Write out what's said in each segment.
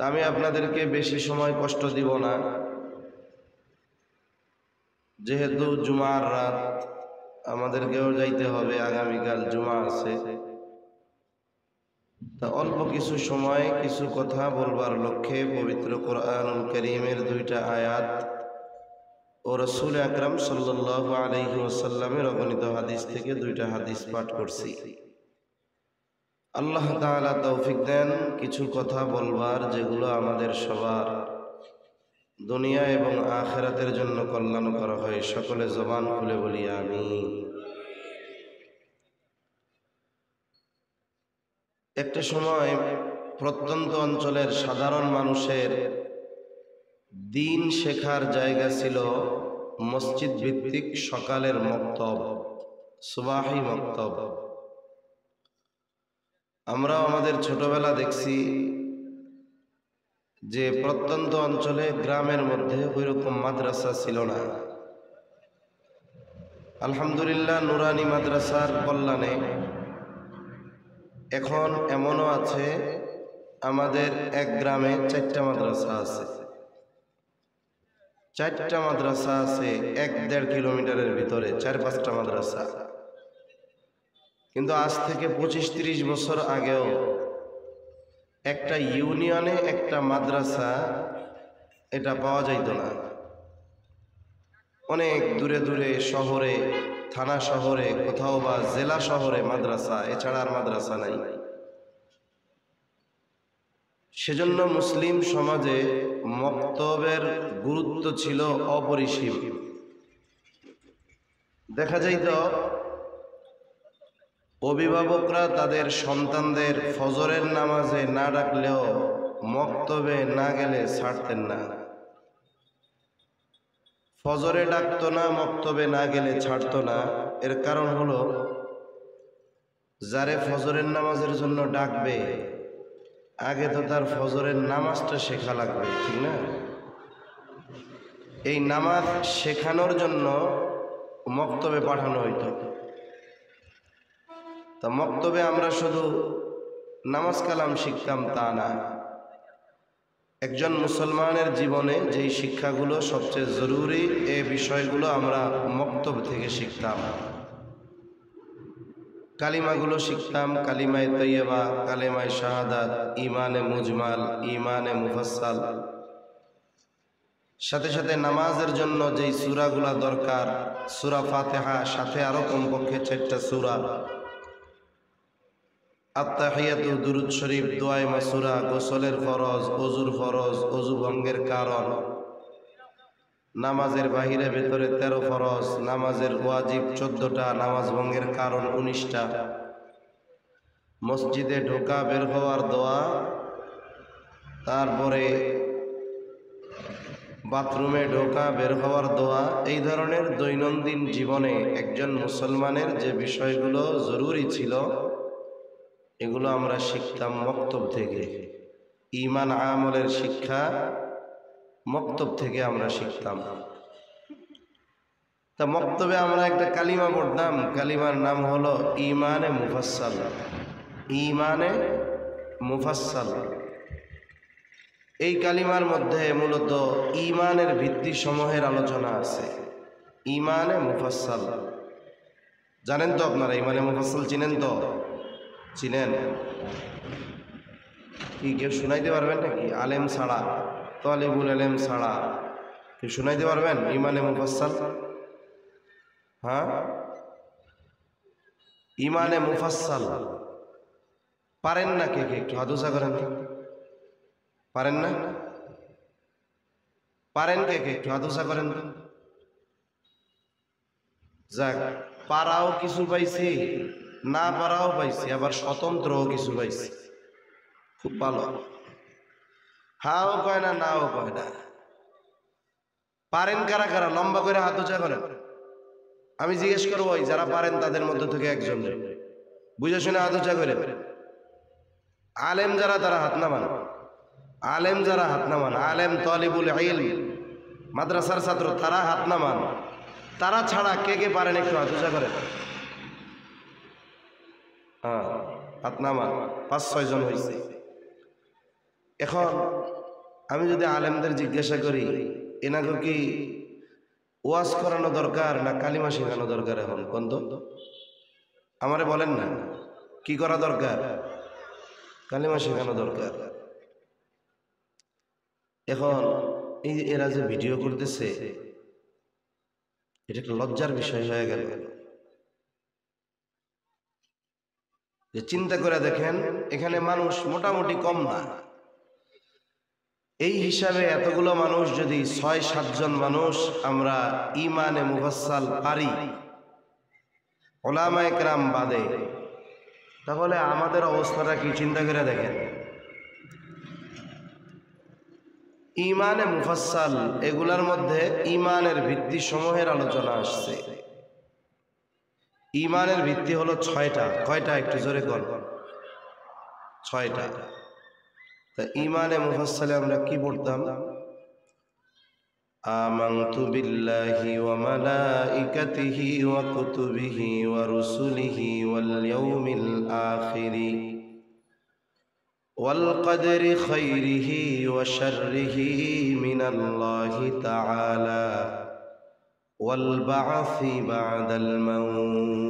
আমি আপনাদেরকে বেশি সময় কষ্ট দিব না, যেহেতু জুমার রাত, আমাদেরকেও যাইতে হবে, আগামীকাল জুমা আছে। তা অল্প কিছু সময় কিছু কথা বলবার লক্ষ্যে পবিত্র কোরআনুল কারীমের দুইটা আয়াত ও রাসূল আকরাম সাল্লাল্লাহু আলাইহি ওয়াসাল্লামের অগণিত হাদিস থেকে দুইটা হাদিস পাঠ করছি। আল্লাহ তাআলা তৌফিক দেন কিছু কথা বলবার, যেগুলো আমাদের সবার দুনিয়া এবং আখিরাতের জন্য কল্যাণ করা হয়। সকলে জবান খুলে বলি আমিন। একটা সময় প্রত্যন্ত অঞ্চলের সাধারণ মানুষের দিন শেখার জায়গা ছিল মসজিদ ভিত্তিক সকালের মক্তব, সুবাহি মক্তব। আমরাও আমাদের ছোটবেলা দেখছি যে প্রত্যন্ত অঞ্চলে গ্রামের মধ্যে ওইরকম মাদ্রাসা ছিল না। আলহামদুলিল্লাহ, নুরানি মাদ্রাসার কল্যাণে এখন এমনও আছে, আমাদের এক গ্রামে 4টা মাদ্রাসা আছে। 4টা মাদ্রাসা আছে 1-1.5 কিলোমিটারের ভিতরে, 4-5টা মাদ্রাসা। কিন্তু আজ থেকে 25-30 বছর আগেও একটা ইউনিয়নে একটা মাদ্রাসা এটা পাওয়া যাইত না। অনেক দূরে দূরে শহরে, থানা শহরে, কোথাও বা জেলা শহরে মাদ্রাসা, এছাড়া আর মাদ্রাসা নাই। সেজন্য মুসলিম সমাজে মক্তবের গুরুত্ব ছিল অপরিসীম। দেখা যাইত অভিভাবকরা তাদের সন্তানদের ফজরের নামাজে না ডাকলেও মক্তবে না গেলে ছাড়তেন না। ফজরে ডাকতো না, মক্তবে না গেলে ছাড়তো না। এর কারণ হলো, যারে ফজরের নামাজের জন্য ডাকবে আগে তো তার ফজরের নামাজটা শেখা লাগবে, ঠিক না? এই নামাজ শেখানোর জন্য মক্তবে পাঠানো হইতো। তা মক্তবে আমরা শুধু নামাজ কালাম শিখতাম তা না, একজন মুসলমানের জীবনে যেই শিক্ষাগুলো সবচেয়ে জরুরি, এই বিষয়গুলো আমরা মক্তব থেকে শিখতাম। কালিমাগুলো শিখতাম, কালিমায়ে তৈয়বা, কালিমায়ে শাহাদাত, ঈমানে মুজমাল, ঈমানে মুফাসসাল। সাথে সাথে নামাজের জন্য যেই সূরাগুলো দরকার, সূরা ফাতিহা, সাথে আরো কমপক্ষে 4টা সূরা, আত্তাহিয়াতু, দুরূদ শরীফ, দোয়ায়ে মাসুরা, গোসলের ফরজ, ওযুর ফরজ, ওযু ভঙ্গের কারণ, নামাজের বাহিরে ভেতরে 13 ফরজ, নামাজের ওয়াজিব 14টা, নামাজ ভঙ্গের কারণ 19টা, মসজিদে ঢোকা বের হওয়ার দোয়া, তারপরে বাথরুমে ঢোকা বের হওয়ার দোয়া। এই ধরনের দৈনন্দিন জীবনে একজন মুসলমানের যে বিষয়গুলো জরুরি ছিল, এগুলো আমরা শিখতাম মক্তব থেকে। ঈমান আমলের শিক্ষা মক্তব থেকে আমরা শিখতাম। তা মক্তবে আমরা একটা কালিমা পড়তাম, কালিমার নাম হলো ঈমানে মুফাসসাল। ঈমানে মুফাসসাল। এই কালিমার মধ্যে মূলত ঈমানের ভিত্তি সমূহের আলোচনা আছে। ঈমানে মুফাসসাল জানেন তো আপনারা? ঈমানে মুফাসসাল চিনেন তো? চিনেন কি? কেউ শুনাইতে পারবেন নাকি? আলেম ছাড়া, তালিবুল ইলম ছাড়া কেউ শুনাইতে পারবেন ঈমানে মুফাসসাল? হ্যাঁ, ঈমানে মুফাসসাল পারেন না? কে কে একটু হাত উঁচা করেন। পারেন না? পারেন কে কে একটু হাত উঁচা করেন। যাক, পারাও কিছু পাইছি, না পারাও পাইছি, আবার স্বতন্ত্রও কিছু পাইছি। খুব ভালো। হাও কয় না, নাও কয় না। পারেন কারা কারা? লম্বা করে হাত উঁচা করেন। আমি জিজ্ঞেস করবো, ওই যারা পারেন তাদের মধ্যে থেকে একজন বুঝে শুনে হাত উঁচা করে। আলেম যারা তারা হাত নামান। আলেম যারা হাত নামান, আলেম, তালিবুল ইলম, মাদ্রাসার ছাত্র, তারা হাত নামান। তারা ছাড়া কে কে পারেন একটু হাত উঁচা করেন। হ্যাঁ, হাত নামান। 5-6 জন হয়েছে। এখন আমি যদি আলেমদের জিজ্ঞাসা করি এনাকে কি ওয়াজ করানো দরকার না কালিমা শেখানো দরকার, এখন কোন তো আমারে বলেন না, কি করা দরকার? কালিমা শেখানো দরকার। এখন এই যে এরা যে ভিডিও করতেছে, এটা একটা লজ্জার বিষয় হয়ে গেল। যে চিন্তা করে দেখেন, এখানে মানুষ মোটামুটি কম না, এই হিসাবে এতগুলো মানুষ যদি ৬-৭ জন মানুষ আমরা ইমানে মুফাসসাল পারি উলামায়ে কেরাম বাদে, তাহলে আমাদের অবস্থাটা কি চিন্তা করে দেখেন। ইমানে মুফাসসাল এগুলার মধ্যে ইমানের ভিত্তি সমূহের আলোচনা আসছে। ইমানের ভিত্তি হলো ৬টা। কয়টা? একটু জোরে কর। ৬টা। তা ইমানে মুফাসসালে আমরা কি পড়তাম? আমানতু বিল্লাহি ওয়া মালাইকাতিহি ওয়া কুতুবিহি ওয়া রুসুলিহি ওয়াল ইয়াউমিল আখিরি ওয়াল কদরি খাইরিহি ওয়া শাররিহি মিনাল্লাহি তাআলা ওয়াল বা'সি বা'দাল মাউত।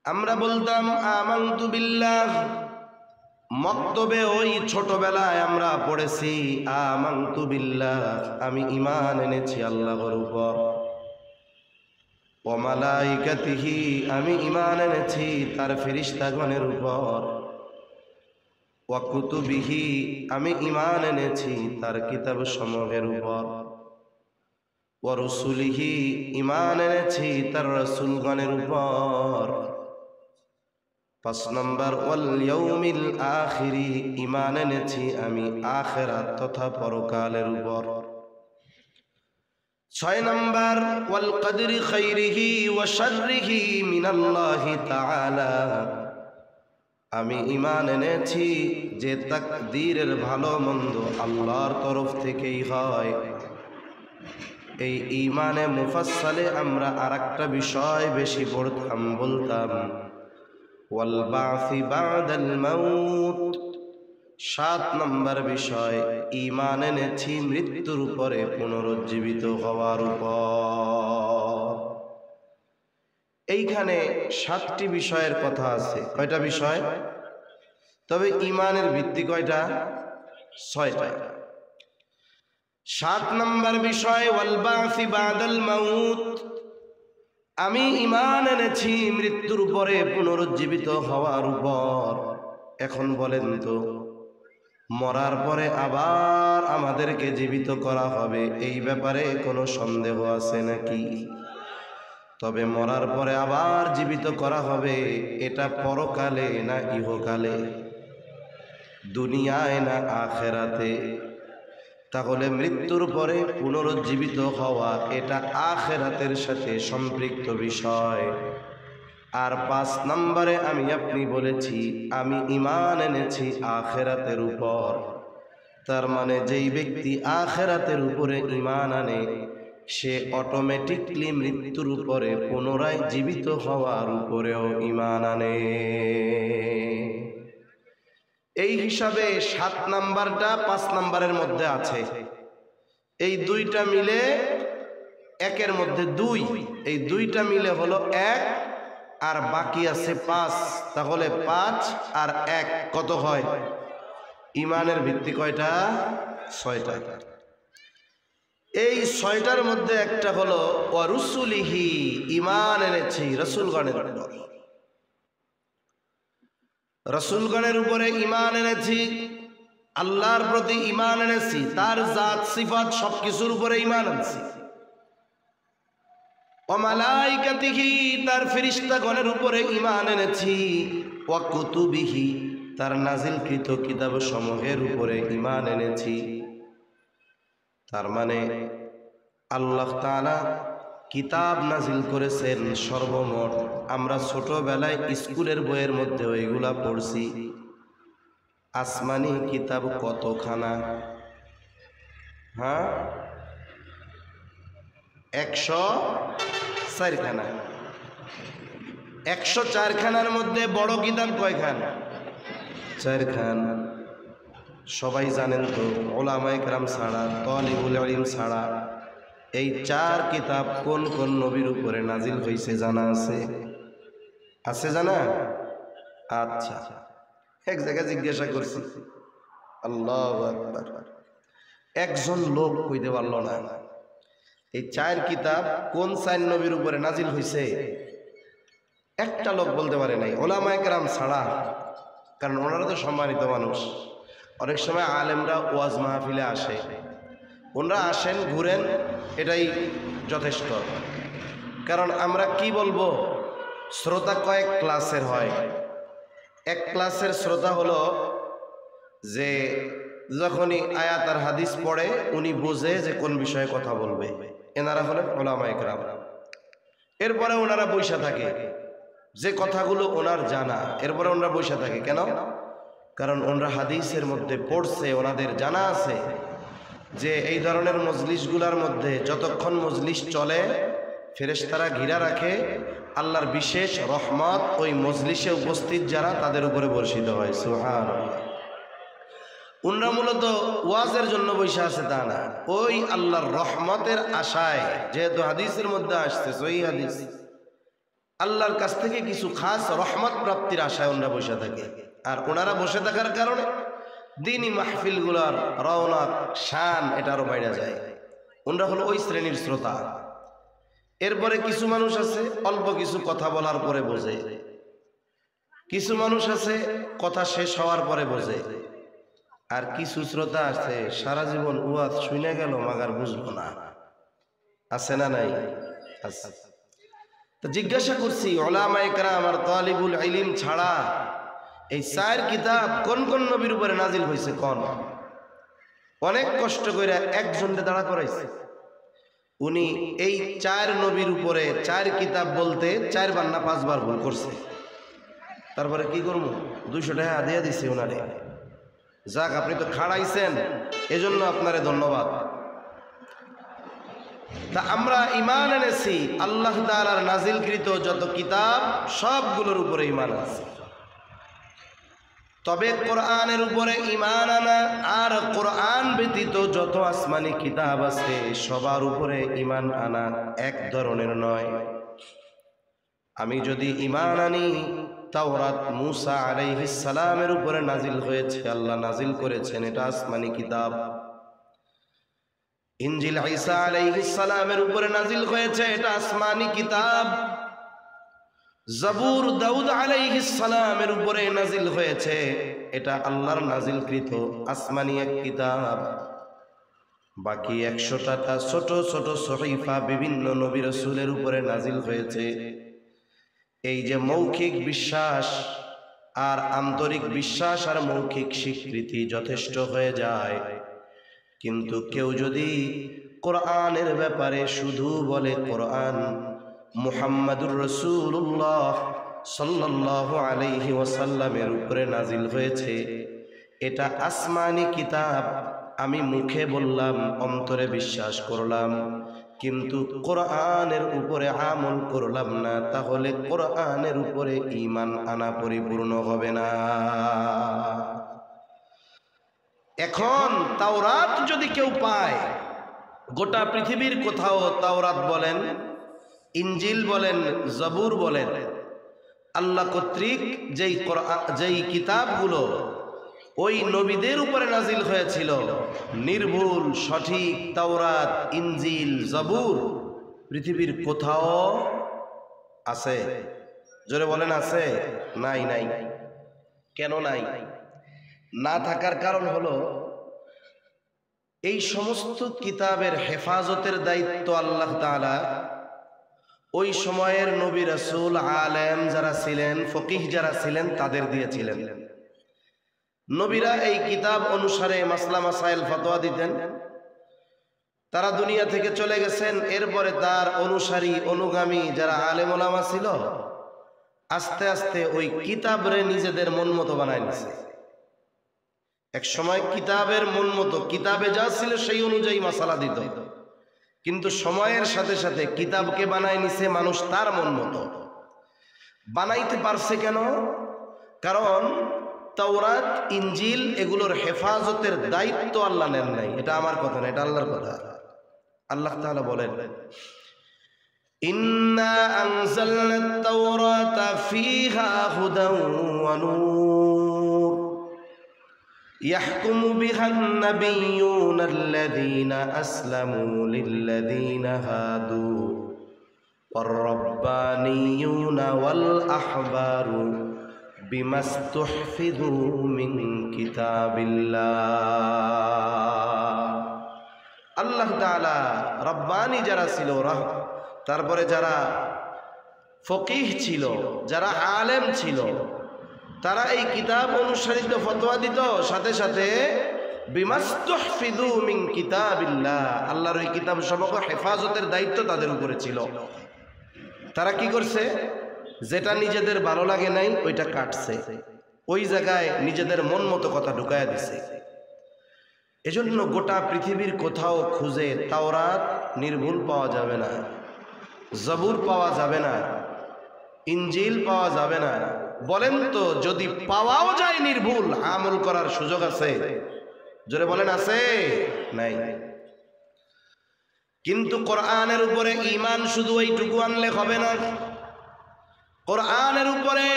আমরা বলতাম আমানতু বিল্লাহ, মক্তবে ওই ছোটবেলায় আমরা পড়েছি আমানতু বিল্লাহ, আমি ঈমান এনেছি আল্লাহর উপর। ওয়া মালাইকাতিহি, আমি ঈমান এনেছি তার ফেরেশতাগণের উপর। ওয়া কুতুবিহি, আমি ঈমান এনেছি তার কিতাব সমূহের উপর। ওয়া রুসুলিহি, ঈমান এনেছি তার রাসূলগণের উপর। ৫ নম্বর ওয়াল ইয়াউমিল আখিরি, ঈমান এনেছি আমি আখিরাত তথা পরকালের উপর। ৬ নম্বর ওয়াল কদরি খাইরিহি ওয়া শাররিহি মিনাল্লাহি তাআলা, আমি ঈমান এনেছি যে তাকদীরের ভালো মন্দ আল্লাহর তরফ থেকেই হয়। এই ঈমানে মুফাসসালে আমরা আরেকটা বিষয় বেশি পড়তাম, বলতাম ওয়াল বা'সি বা'দাল মাউত। ৭ নম্বর বিষয় ঈমান এনেছি মৃত্যুর উপরে পুনরুজ্জীবিত হওয়ার উপর। এইখানে ৭টি বিষয়ের কথা আছে। কয়টা বিষয়? তবে ঈমানের ভিত্তি কয়টা? ৬টা। ৭ নম্বর বিষয় ওয়াল বা'সি বা'দাল মাউত, আমি ঈমান এনেছি মৃত্যুর পরে পুনরুজ্জীবিত হওয়ার উপর। এখন বলেন তো, মরার পরে আবার আমাদেরকে জীবিত করা হবে, এই ব্যাপারে কোনো সন্দেহ আছে নাকি? তবে মরার পরে আবার জীবিত করা হবে, এটা পরকালে না ইহকালে? দুনিয়ায় না আখিরাতে? তাহলে মৃত্যুর পরে পুনরুজ্জীবিত হওয়া এটা আখিরাতের সাথে সম্পৃক্ত বিষয়। আর ৫ নম্বরে আমি আপনি বলেছি আমি ঈমান এনেছি আখিরাতের উপর। তার মানে যেই ব্যক্তি আখিরাতের উপরে ঈমান আনে, সে অটোমেটিকলি মৃত্যুর উপরে পুনরায় জীবিত হওয়ার উপরেও ঈমান আনে। এই হিসাবে ৭ নাম্বারটা ৫ নাম্বারের মধ্যে আছে। এই দুইটা মিলে একের মধ্যে ২, এই দুইটা মিলে হলো ১, আর বাকি আছে ৫। তাহলে ৫ আর ১ কত হয়? ঈমানের ভিত্তি কয়টা? ৬টা। এই ৬টার মধ্যে একটা হলো ওয়া রুসুলিহি, ঈমান এনেছি রাসূলগণের উপর। রাসূলগণের উপরে ঈমান এনেছি, আল্লাহর প্রতি ঈমান এনেছি, তার জাত সিফাত সবকিছুর উপরে ঈমান এনেছি। ওয়া মালাইকাতিহি, তার ফেরেশতাগণের উপরে ঈমান এনেছি। ওয়া কুতুবিহি, তার নাজিলকৃত কিতাব সমূহের উপরে ঈমান এনেছি। তার মানে আল্লাহ তাআলা কিতাব নাজিল করেছেন সর্বমোট। আমরা ছোটবেলায় স্কুলের বইয়ের মধ্যে ওইগুলা পড়ছি। আসমানি কিতাব কতখানা? হ্যাঁ, ১০৪ খানা। ১০৪ খানার মধ্যে বড় কিতাব কয়খান? চার খান সবাই জানেন তো, উলামায়ে কেরাম ছাড়া, তালিবুল ইলম ছাড়া এই চার কিতাব কোন কোন নবীর উপরে নাজিল হয়েছে জানা আছে? আছে জানা? আচ্ছা, এক জায়গায় জিজ্ঞাসা করছি, আল্লাহু আকবার, একজন লোক কইতে পারল না এই চার কিতাব কোন চার নবীর উপরে নাজিল হয়েছে। একটা লোক বলতে পারে নাই, উলামায়ে কেরাম ছাড়া। কারণ ওনারা তো সম্মানিত মানুষ। অনেক সময় আলেমরা ওয়াজ মাহফিলে আসে, ওনারা আসেন ঘুরেন, এটাই যথেষ্ট। কারণ আমরা কি বলবো, শ্রোতা কয়েক ক্লাসের হয়। এক ক্লাসের শ্রোতা হলো যে যখনই আয়াত আর হাদিস পড়ে উনি বোঝে যে কোন বিষয়ে কথা বলবে, এনারা হলেন উলামায়ে কেরাম। এরপরে ওনারা বইসা থাকে, যে কথাগুলো ওনার জানা, এরপরে ওনারা বইসা থাকে কেন? কারণ ওনারা হাদিসের মধ্যে পড়ছে, ওনাদের জানা আছে যে এই ধরনের মজলিসগুলোর মধ্যে যতক্ষণ মজলিস চলে ফেরেশতারা ঘিরা রাখে, আল্লাহর বিশেষ রহমত ওই মজলিসে উপস্থিত যারা তাদের উপরে বর্ষিত হয়। সুবহানাল্লাহ। উনরা মূলত ওয়াজের জন্য বসে আছে তা না, ওই আল্লাহর রহমতের আশায়, যেহেতু হাদিসের মধ্যে আসছে সহিহ হাদিস, আল্লাহর কাছ থেকে কিছু খাস রহমত প্রাপ্তির আশায় ওনরা বসে থাকে। আর ওনারা বসে থাকার কারণে দ্বীনি মাহফিলগুলোর রওনক শান এটা আরো বাইরে যায়। ওনরা হলো ওই শ্রেণীর শ্রোতা। এরপরে কিছু মানুষ আছে অল্প কিছু কথা বলার পরে বোঝে, কিছু মানুষ আছে কথা শেষ হওয়ার পরে বোঝে, আর কিছু শ্রোতা আছে সারা জীবন ওয়াজ শুনে গেল মাগার বুঝলো না। আছে না নাই? আছে। তো জিজ্ঞাসা করছি, উলামায়ে কেরাম আর তালিবুল ইলম ছাড়া এই চার কিতাব কোন কোন নবীর উপরে নাজিল হয়েছে কোন? অনেক কষ্ট করে একজনকে দাঁড়া করাইছে, উনি এই চার নবীর উপরে চার কিতাব বলতে 4 বার না 5 বার ভুল করছে। তারপরে কি করবো, 200 টাকা দিয়ে দিছে ওনারে। যাক, আপনি তো খাড়াইছেন, এজন্য আপনারে ধন্যবাদ। তা আমরা ঈমান এনেছি আল্লাহ তাআলার নাজিলকৃত যত কিতাব সবগুলোর উপরে ঈমান আছে। তবে কোরআনের উপরে ঈমান আনা আর কোরআন ব্যতীত যত আসমানি কিতাব আছে সবার উপরে ঈমান আনা এক ধরনের নয়। আমি যদি ঈমান আনি তাওরাত মূসা আলাইহিস সালামের উপরে নাজিল হয়েছে, আল্লাহ নাজিল করেছেন, এটা আসমানি কিতাব। ইনজিল ঈসা আলাইহিস সালামের উপরে নাজিল হয়েছে, এটা আসমানি কিতাব। জবুর দাউদ আলাইহিস সালামের উপরে নাজিল হয়েছে, এটা আল্লাহর নাজিলকৃত আসমানি এক কিতাব। বাকি 100টা ছোট ছোট সহিফা বিভিন্ন নবী রাসূলের উপরে নাজিল হয়েছে। এই যে মৌখিক বিশ্বাস আর আন্তরিক বিশ্বাস আর মৌখিক স্বীকৃতি যথেষ্ট হয়ে যায়, কিন্তু কেউ যদি কোরআনের ব্যাপারে শুধু বলে কোরআন মুহাম্মাদুর রাসূলুল্লাহ সাল্লাল্লাহু আলাইহি ওয়াসাল্লামের উপরে নাজিল হয়েছে, এটা আসমানি কিতাব, আমি মুখে বললাম অন্তরে বিশ্বাস করলাম কিন্তু কোরআনের উপরে আমল করলাম না, তাহলে কোরআনের উপরে ঈমান আনা পরিপূর্ণ হবে না। এখন তাওরাত যদি কেউ পায়, গোটা পৃথিবীর কোথাও তাওরাত বলেন, ইনজিল বলেন, জবুর বলেন, আল্লাহ কর্তৃক যেই কিতাবগুলো ওই নবীদের উপরে নাজিল হয়েছিল, নির্ভুল সঠিক তাওরাত, ইনজিল, জবুর পৃথিবীর কোথাও আছে? জোরে বলেন আছে? নাই। নাই। কেন নাই? না থাকার কারণ হলো এই সমস্ত কিতাবের হেফাজতের দায়িত্ব আল্লাহ তাআলা ওই সময়ের নবী রাসূল, আলেম যারা ছিলেন, ফকিহ যারা ছিলেন তাদের দিয়েছিলেন। নবীরা এই কিতাব অনুসারে মাসলা মাসাইল ফতোয়া দিতেন। তারা দুনিয়া থেকে চলে গেছেন, এরপরে তার অনুসারী অনুগামী যারা আলেম ওলামা ছিল আস্তে আস্তে ওই কিতাবরে নিজেদের মন মতো বানায় নিছে। এক সময় কিতাবের মন মতো, কিতাবে যা ছিল সেই অনুযায়ী মাসালা দিত, কিন্তু সময়ের সাথে সাথে কিতাবকে বানায় নিছে মানুষ তার মন মতো। বানাইতে পারছে কেন? কারণ তাওরাত ইনজিল এগুলোর হেফাজতের দায়িত্ব আল্লাহ নেন নাই। এটা আমার কথা না, এটা আল্লাহর কথা। আল্লাহ তাআলা বলেন, ইন্না আনজালনাত তাওরাতা ফিহা হুদাও ওয়া নূর ইয়াহকুমু বিহান নাবিয়্যুনা আল্লাযীনা আসলামু লিল্লাযীনা হাদু ওয়ার রাব্বানিয়্যুনা ওয়াল আহবারু বিমাস্তুহফিযু মিন কিতাবিল্লাহ। আল্লাহ তাআলা রব্বানি যারা ছিল, তারপরে যারা ফকিহ ছিল, যারা আলেম ছিল, তারা এই কিতাব অনুসারিত ফতোয়া দিত, সাথে সাথে বিমাস্তুহফিযু মিন কিতাবিল্লাহ, আল্লাহর ওই কিতাব সমূহ হেফাজতের দায়িত্ব তাদের উপরে ছিল। তারা কি করছে? যেটা নিজেদের ভালো লাগে নাই ওইটা কাটছে, ওই জায়গায় নিজেদের মন মতো কথা ঢুকায়া দিছে। এজন্য গোটা পৃথিবীর কোথাও খুঁজে তাওরাত নির্ভুল পাওয়া যাবে না, জবুর পাওয়া যাবে না, ইনজিল পাওয়া যাবে না। বলেন তো, যদি পাওয়াও যায় নির্ভুল, আমল করার সুযোগ আছে? জোরে বলেন, আছে? নাই। কিন্তু কোরআনের উপরে ঈমান শুধু এইটুকু আনলে হবে না। কোরআনের উপরে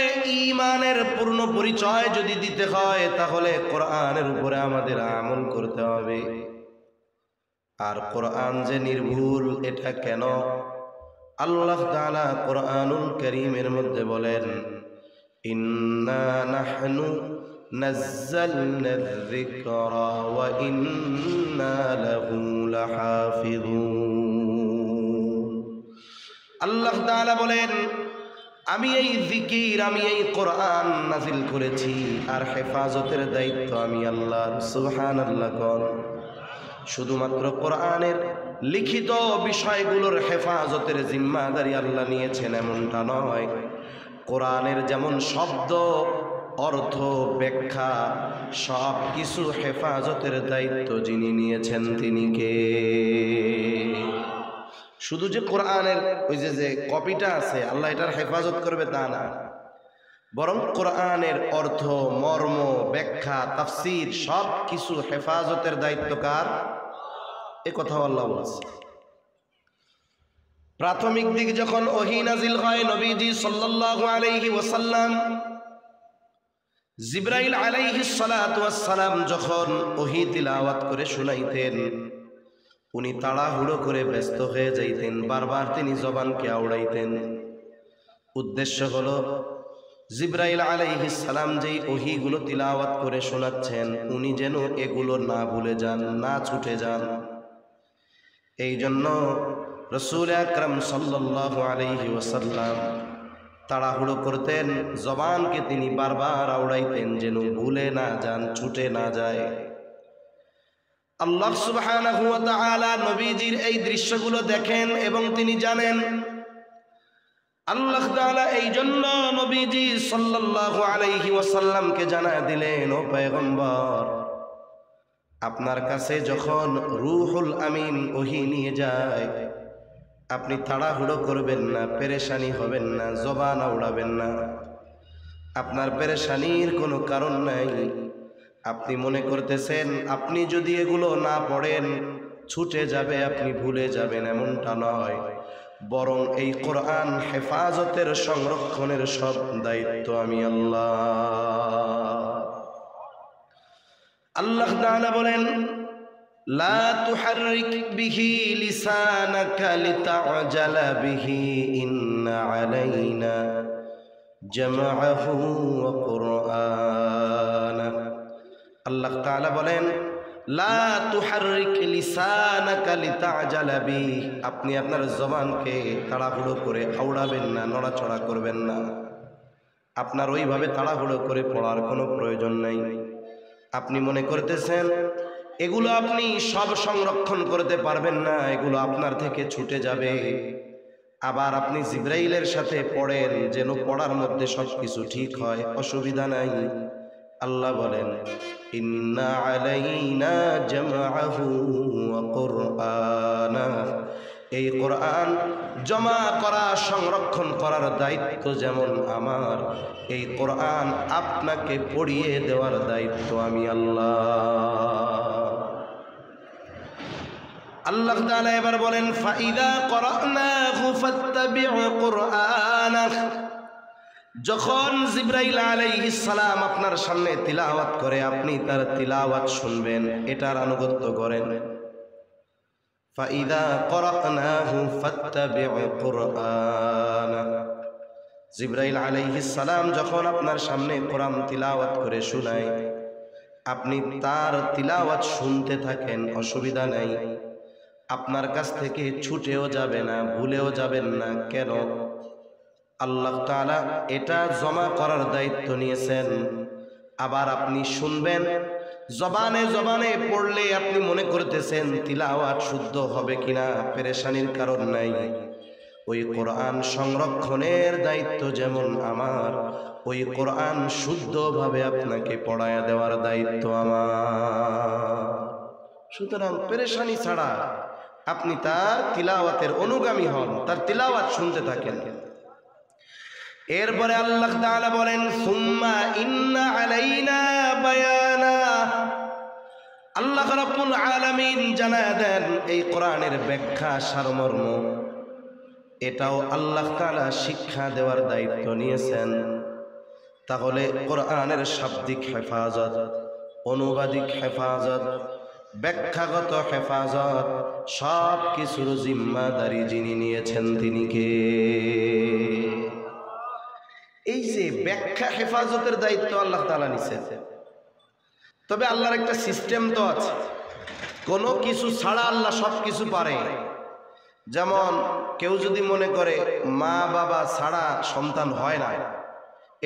ঈমানের পূর্ণ পরিচয় যদি দিতে হয়, তাহলে কোরআনের উপরে আমাদের আমল করতে হবে। আর কোরআন যে নির্ভুল, এটা কেন? আল্লাহ তাআলা কোরআনুল কারীমের মধ্যে বলেন, ইন্না নাহনু নাযালনায যিকরা ওয়া ইন্না লাহু লাহাফিযুন। আল্লাহ তাআলা বলেন, আমি এই জিকির, আমি এই কোরআন নাজিল করেছি, আর হেফাজতের দায়িত্ব আমি আল্লাহর। সুবহানাল্লাহ। কোন শুধুমাত্র কোরআনের লিখিত বিষয়গুলোর হেফাজতের জিম্মাদারি আল্লাহ নিয়েছেন এমনটা নয়। কোরআনের যেমন শব্দ, অর্থ, ব্যাখ্যা সব কিছু হেফাজতের দায়িত্ব যিনি নিয়েছেন তিনি কে? শুধু যে কোরআনের ওই যে কপিটা আছে আল্লাহ এটার হেফাজত করবে তা না, বরং কোরআনের অর্থ, মর্ম, ব্যাখ্যা, তাফসীর সব কিছু হেফাজতের দায়িত্ব কার? এ কথাও আল্লাহ বলছে। প্রাথমিক দিক যখন ওহী নাজিল হয়, নবীজি সাল্লাল্লাহু আলাইহি ওয়াসাল্লাম, জিবরাইল আলাইহিস সালাতু ওয়াস সালাম যখন ওহী তিলাওয়াত করে শুনাইতেন, উনি তাড়াহুড়ো করে ব্যস্ত হয়ে যাইতেন, বারবার তিনি জবানকে আওড়াইতেন। উদ্দেশ্য হলো জিবরাইল আলাইহিস সালাম যেই ওহীগুলো তিলাওয়াত করে শোনাচ্ছেন, উনি যেন এগুলো না ভুলে যান, না ছুটে যান। এই জন্য রাসূল আকরাম সাল্লাল্লাহু আলাইহি ওয়াসাল্লাম তাড়াহুড়ো করতেন, জবানকে তিনি বারবার আওড়াইতেন যেন ভুলে না যান, ছুটে না যায়। আল্লাহ সুবহানাহু ওয়া তাআলা নবীজির এই দৃশ্যগুলো দেখেন এবং তিনি জানেন। আল্লাহ তাআলা এই জন্য নবীজি সাল্লাল্লাহু আলাইহি ওয়াসাল্লামকে জানায় দিলেন, ও পয়গম্বর, আপনার কাছে যখন রূহুল আমিন ওহী নিয়ে যায়, আপনি তাড়াহুড়ো করবেন না, পেরেশানি হবেন না, জবান আওড়াবেন না। আপনার পেরেশানির কোনো কারণ নাই। আপনি মনে করতেছেন আপনি যদি এগুলো না পড়েন ছুটে যাবে, আপনি ভুলে যাবেন, এমনটা নয়। বরং এই কোরআন হেফাজতের, সংরক্ষণের সব দায়িত্ব আমি আল্লাহ। আল্লাহ তাআলা বলেন, লা তুহাররিক বিহি লিসানাকা লিতা'জালা বিহি ইন্না আলাইনা জামআহু ওয়া কুরআনা। আল্লাহ তাআলা বলেন, লা তুহাররিক লিসানাকা লিতা'জালা বিহি, আপনি আপনার জবানকে তাড়াহুড়ো করে আওড়াবেন না, নড়াচড়া করবেন না। আপনার ওইভাবে তাড়াহুড়ো করে পড়ার কোনো প্রয়োজন নাই। আপনি মনে করতেছেন এগুলো আপনি সব সংরক্ষণ করতে পারবেন না, এগুলো আপনার থেকে ছুটে যাবে। আবার আপনি জিবরাইলের সাথে পড়েন যেন পড়ার মধ্যে সব কিছু ঠিক হয়, অসুবিধা নাই। আল্লাহ বলেন, ইন্না আলাইনা জামআহু ওয়া কুরআনা, এই কোরআন জমা করা সংরক্ষণ করার দায়িত্ব যেমন আমার, এই কোরআন আপনাকে পড়িয়ে দেওয়ার দায়িত্ব আমি আল্লাহ। আল্লাহ তাআলা এবার বলেন ফাইদা করানাহু ফাত্তাবিউ কুরআনাহ। যখন জিবরাইল আলাইহিস সালাম আপনার সামনে তিলাওয়াত করে আপনি তার তিলাওয়াত শুনবেন, এটার আনুগত্য করেন। ফাইদা করানাহু ফাত্তাবিউ কুরআনাহ। জিবরাইল আলাইহিস সালাম যখন আপনার সামনে কোরআন তিলাওয়াত করে শোনায়, আপনি তার তিলাওয়াত শুনতে থাকেন, অসুবিধা নাই। আপনার কাছ থেকে ছুটেও যাবে না, ভুলেও যাবেন না। কেন? আল্লাহ তাআলা এটা জমা করার দায়িত্ব নিয়েছেন। আবার আপনি শুনবেন, জবানে জবানে পড়লে আপনি মনে করতেছেন তিলাওয়াত শুদ্ধ হবে কিনা, পেরেশানির কারণ নাই। ওই কোরআন সংরক্ষণের দায়িত্ব যেমন আমার, ওই কোরআন শুদ্ধভাবে আপনাকে পড়ায়া দেওয়ার দায়িত্ব আমার। সুতরাং পেরেশানি ছাড়া আপনি তার তিলাওয়াতের অনুগামী হন, তার তিলাওয়াত শুনতে থাকেন। এরপরে আল্লাহ তাআলা বলেন সুম্মা ইন্না আলাইনা বায়ানা। আল্লাহ রাব্বুল আলামিন জানায় দেন এই কোরআনের ব্যাখ্যা সারমর্ম, এটাও আল্লাহ তাআলা শিক্ষা দেওয়ার দায়িত্ব নিয়েছেন। তাহলে কোরআনের শাব্দিক হেফাজত, অনুবাদিক হেফাজত, ব্যাখ্যাগত হেফাজত সব কিছুর জিম্মাদারি যিনি নিয়েছেন তিনি কে? এই যে ব্যাখ্যা হেফাজতের দায়িত্ব আল্লাহ তাআলা নিছেন। তবে আল্লাহর একটা সিস্টেম তো আছে, কোনো কিছু ছাড়া আল্লাহ সব কিছু পারে। যেমন কেউ যদি মনে করে মা বাবা ছাড়া সন্তান হয় না,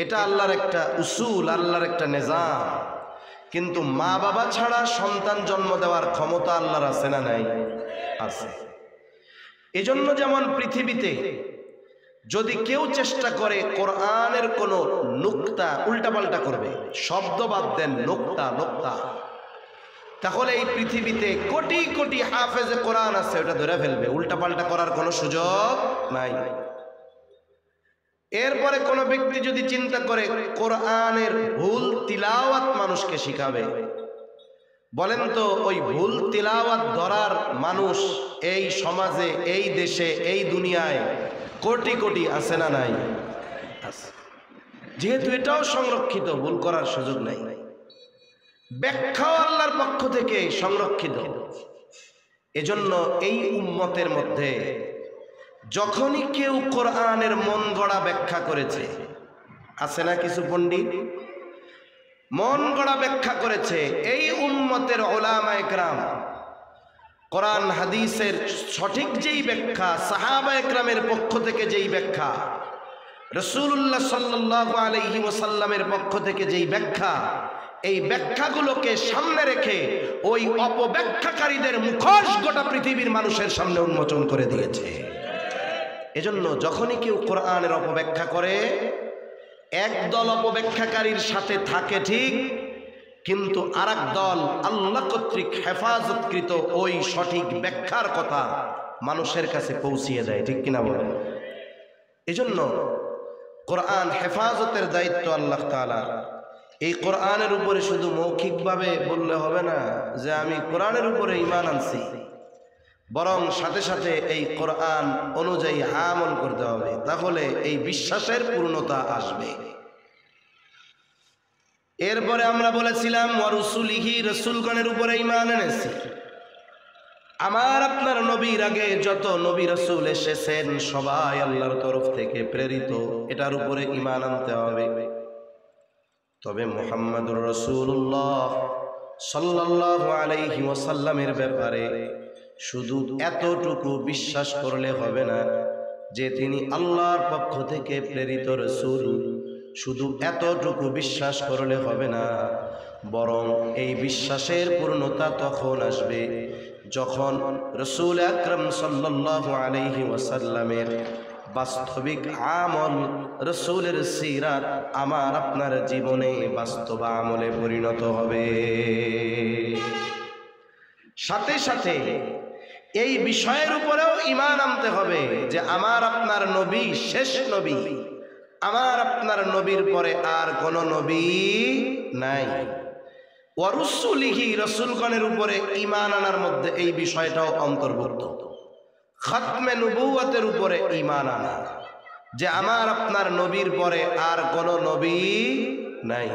এটা আল্লাহর একটা উসুল, আল্লাহর একটা নিজাম। কিন্তু মা বাবা ছাড়া সন্তান জন্ম দেওয়ার ক্ষমতা আল্লাহর আছে না নাই? আছে। এজন্য যেমন পৃথিবীতে যদি কেউ চেষ্টা করে কোরআনের কোনো নুকতা উল্টাপাল্টা করবে, শব্দ বাদ দেন, নুকতা নুকতা, তাহলে এই পৃথিবীতে কোটি কোটি হাফেজে কোরআন আছে, ওটা ধরে ফেলবে, উল্টাপাল্টা করার কোনো সুযোগ নাই। এরপরে কোনো ব্যক্তি যদি চিন্তা করে কোরআনের ভুল তিলাওয়াত মানুষকে শিখাবে, বলেন তো ওই ভুল তিলাওয়াত ধরার মানুষ এই সমাজে, এই দেশে, এই দুনিয়ায় কোটি কোটি আছে না নাই? আছে। যেহেতু এটাও সংরক্ষিত, ভুল করার সুযোগ নাই। ব্যাখ্যাও আল্লাহর পক্ষ থেকে সংরক্ষিত। এজন্য এই উম্মতের মধ্যে যখনই কেউ কোরআনের মন গড়া ব্যাখ্যা করেছে, আছে না কিছু পণ্ডিত মন গড়া ব্যাখ্যা করেছে, এই উম্মতের উলামায়ে কেরাম কোরআন হাদিসের সঠিক যেই ব্যাখ্যা, সাহাবায়ে কেরামের পক্ষ থেকে যেই ব্যাখ্যা, রাসূলুল্লাহ সাল্লাল্লাহু আলাইহি ওয়াসাল্লামের পক্ষ থেকে যেই ব্যাখ্যা, এই ব্যাখ্যাগুলোকে সামনে রেখে ওই অপব্যাখ্যাকারীদের মুখোশ গোটা পৃথিবীর মানুষের সামনে উন্মোচন করে দিয়েছে। এজন্য যখনই কেউ কোরআনের অপব্যাখ্যা করে, একদল অপব্যাখ্যাকারীর সাথে থাকে ঠিক, কিন্তু আরেক দল আল্লাহ কর্তৃক হেফাজতকৃত ওই সঠিক ব্যাখ্যার কথা মানুষের কাছে পৌঁছিয়ে দেয়, ঠিক কিনা বলেন? এজন্য কোরআন হেফাজতের দায়িত্ব আল্লাহ তাআলা। এই কোরআনের উপরে শুধু মৌখিকভাবে বললে হবে না যে আমি কোরআনের উপরে ঈমান আনছি, বরং সাথে সাথে এই কোরআন অনুযায়ী আমল করতে হবে, তাহলে এই বিশ্বাসের পূর্ণতা আসবে। এরপরে আমরা বলেছিলাম ওয়া রুসুলিহি, রাসূলগণের উপরে ঈমান এনেছি। আমার আপনার নবীর আগে যত নবী রাসূল এসেছেন সবাই আল্লাহর তরফ থেকে প্রেরিত, এটার উপরে ঈমান আনতে হবে। তবে মুহাম্মাদুর রাসূলুল্লাহ সাল্লাল্লাহু আলাইহি ওয়াসাল্লামের ব্যাপারে শুধু এতটুকু বিশ্বাস করলে হবে না যে তিনি আল্লাহর পক্ষ থেকে প্রেরিত রাসূল। শুধু এতটুকু বিশ্বাস করলে হবে না, বরং এই বিশ্বাসের পূর্ণতা তখন আসবে যখন রাসূল আকরাম সাল্লাল্লাহু আলাইহি ওয়াসাল্লামের বাস্তবিক আমল, রাসূলের সিরাত আমার আপনার জীবনে বাস্তব আমলে পরিণত হবে। সাথে সাথে এই বিষয়ের উপরেও ঈমান আনতে হবে যে আমার আপনার নবী শেষ নবী, আমার আপনার নবীর পরে আর কোন নবী নাই। ওয়া রুসুলিহি, রাসূলগণের উপরে ঈমান আনার মধ্যে এই বিষয়টাও অন্তর্ভুক্ত। খাতমে নবুয়তের উপরে ঈমান আনা যে আমার আপনার নবীর পরে আর কোন নবী নাই।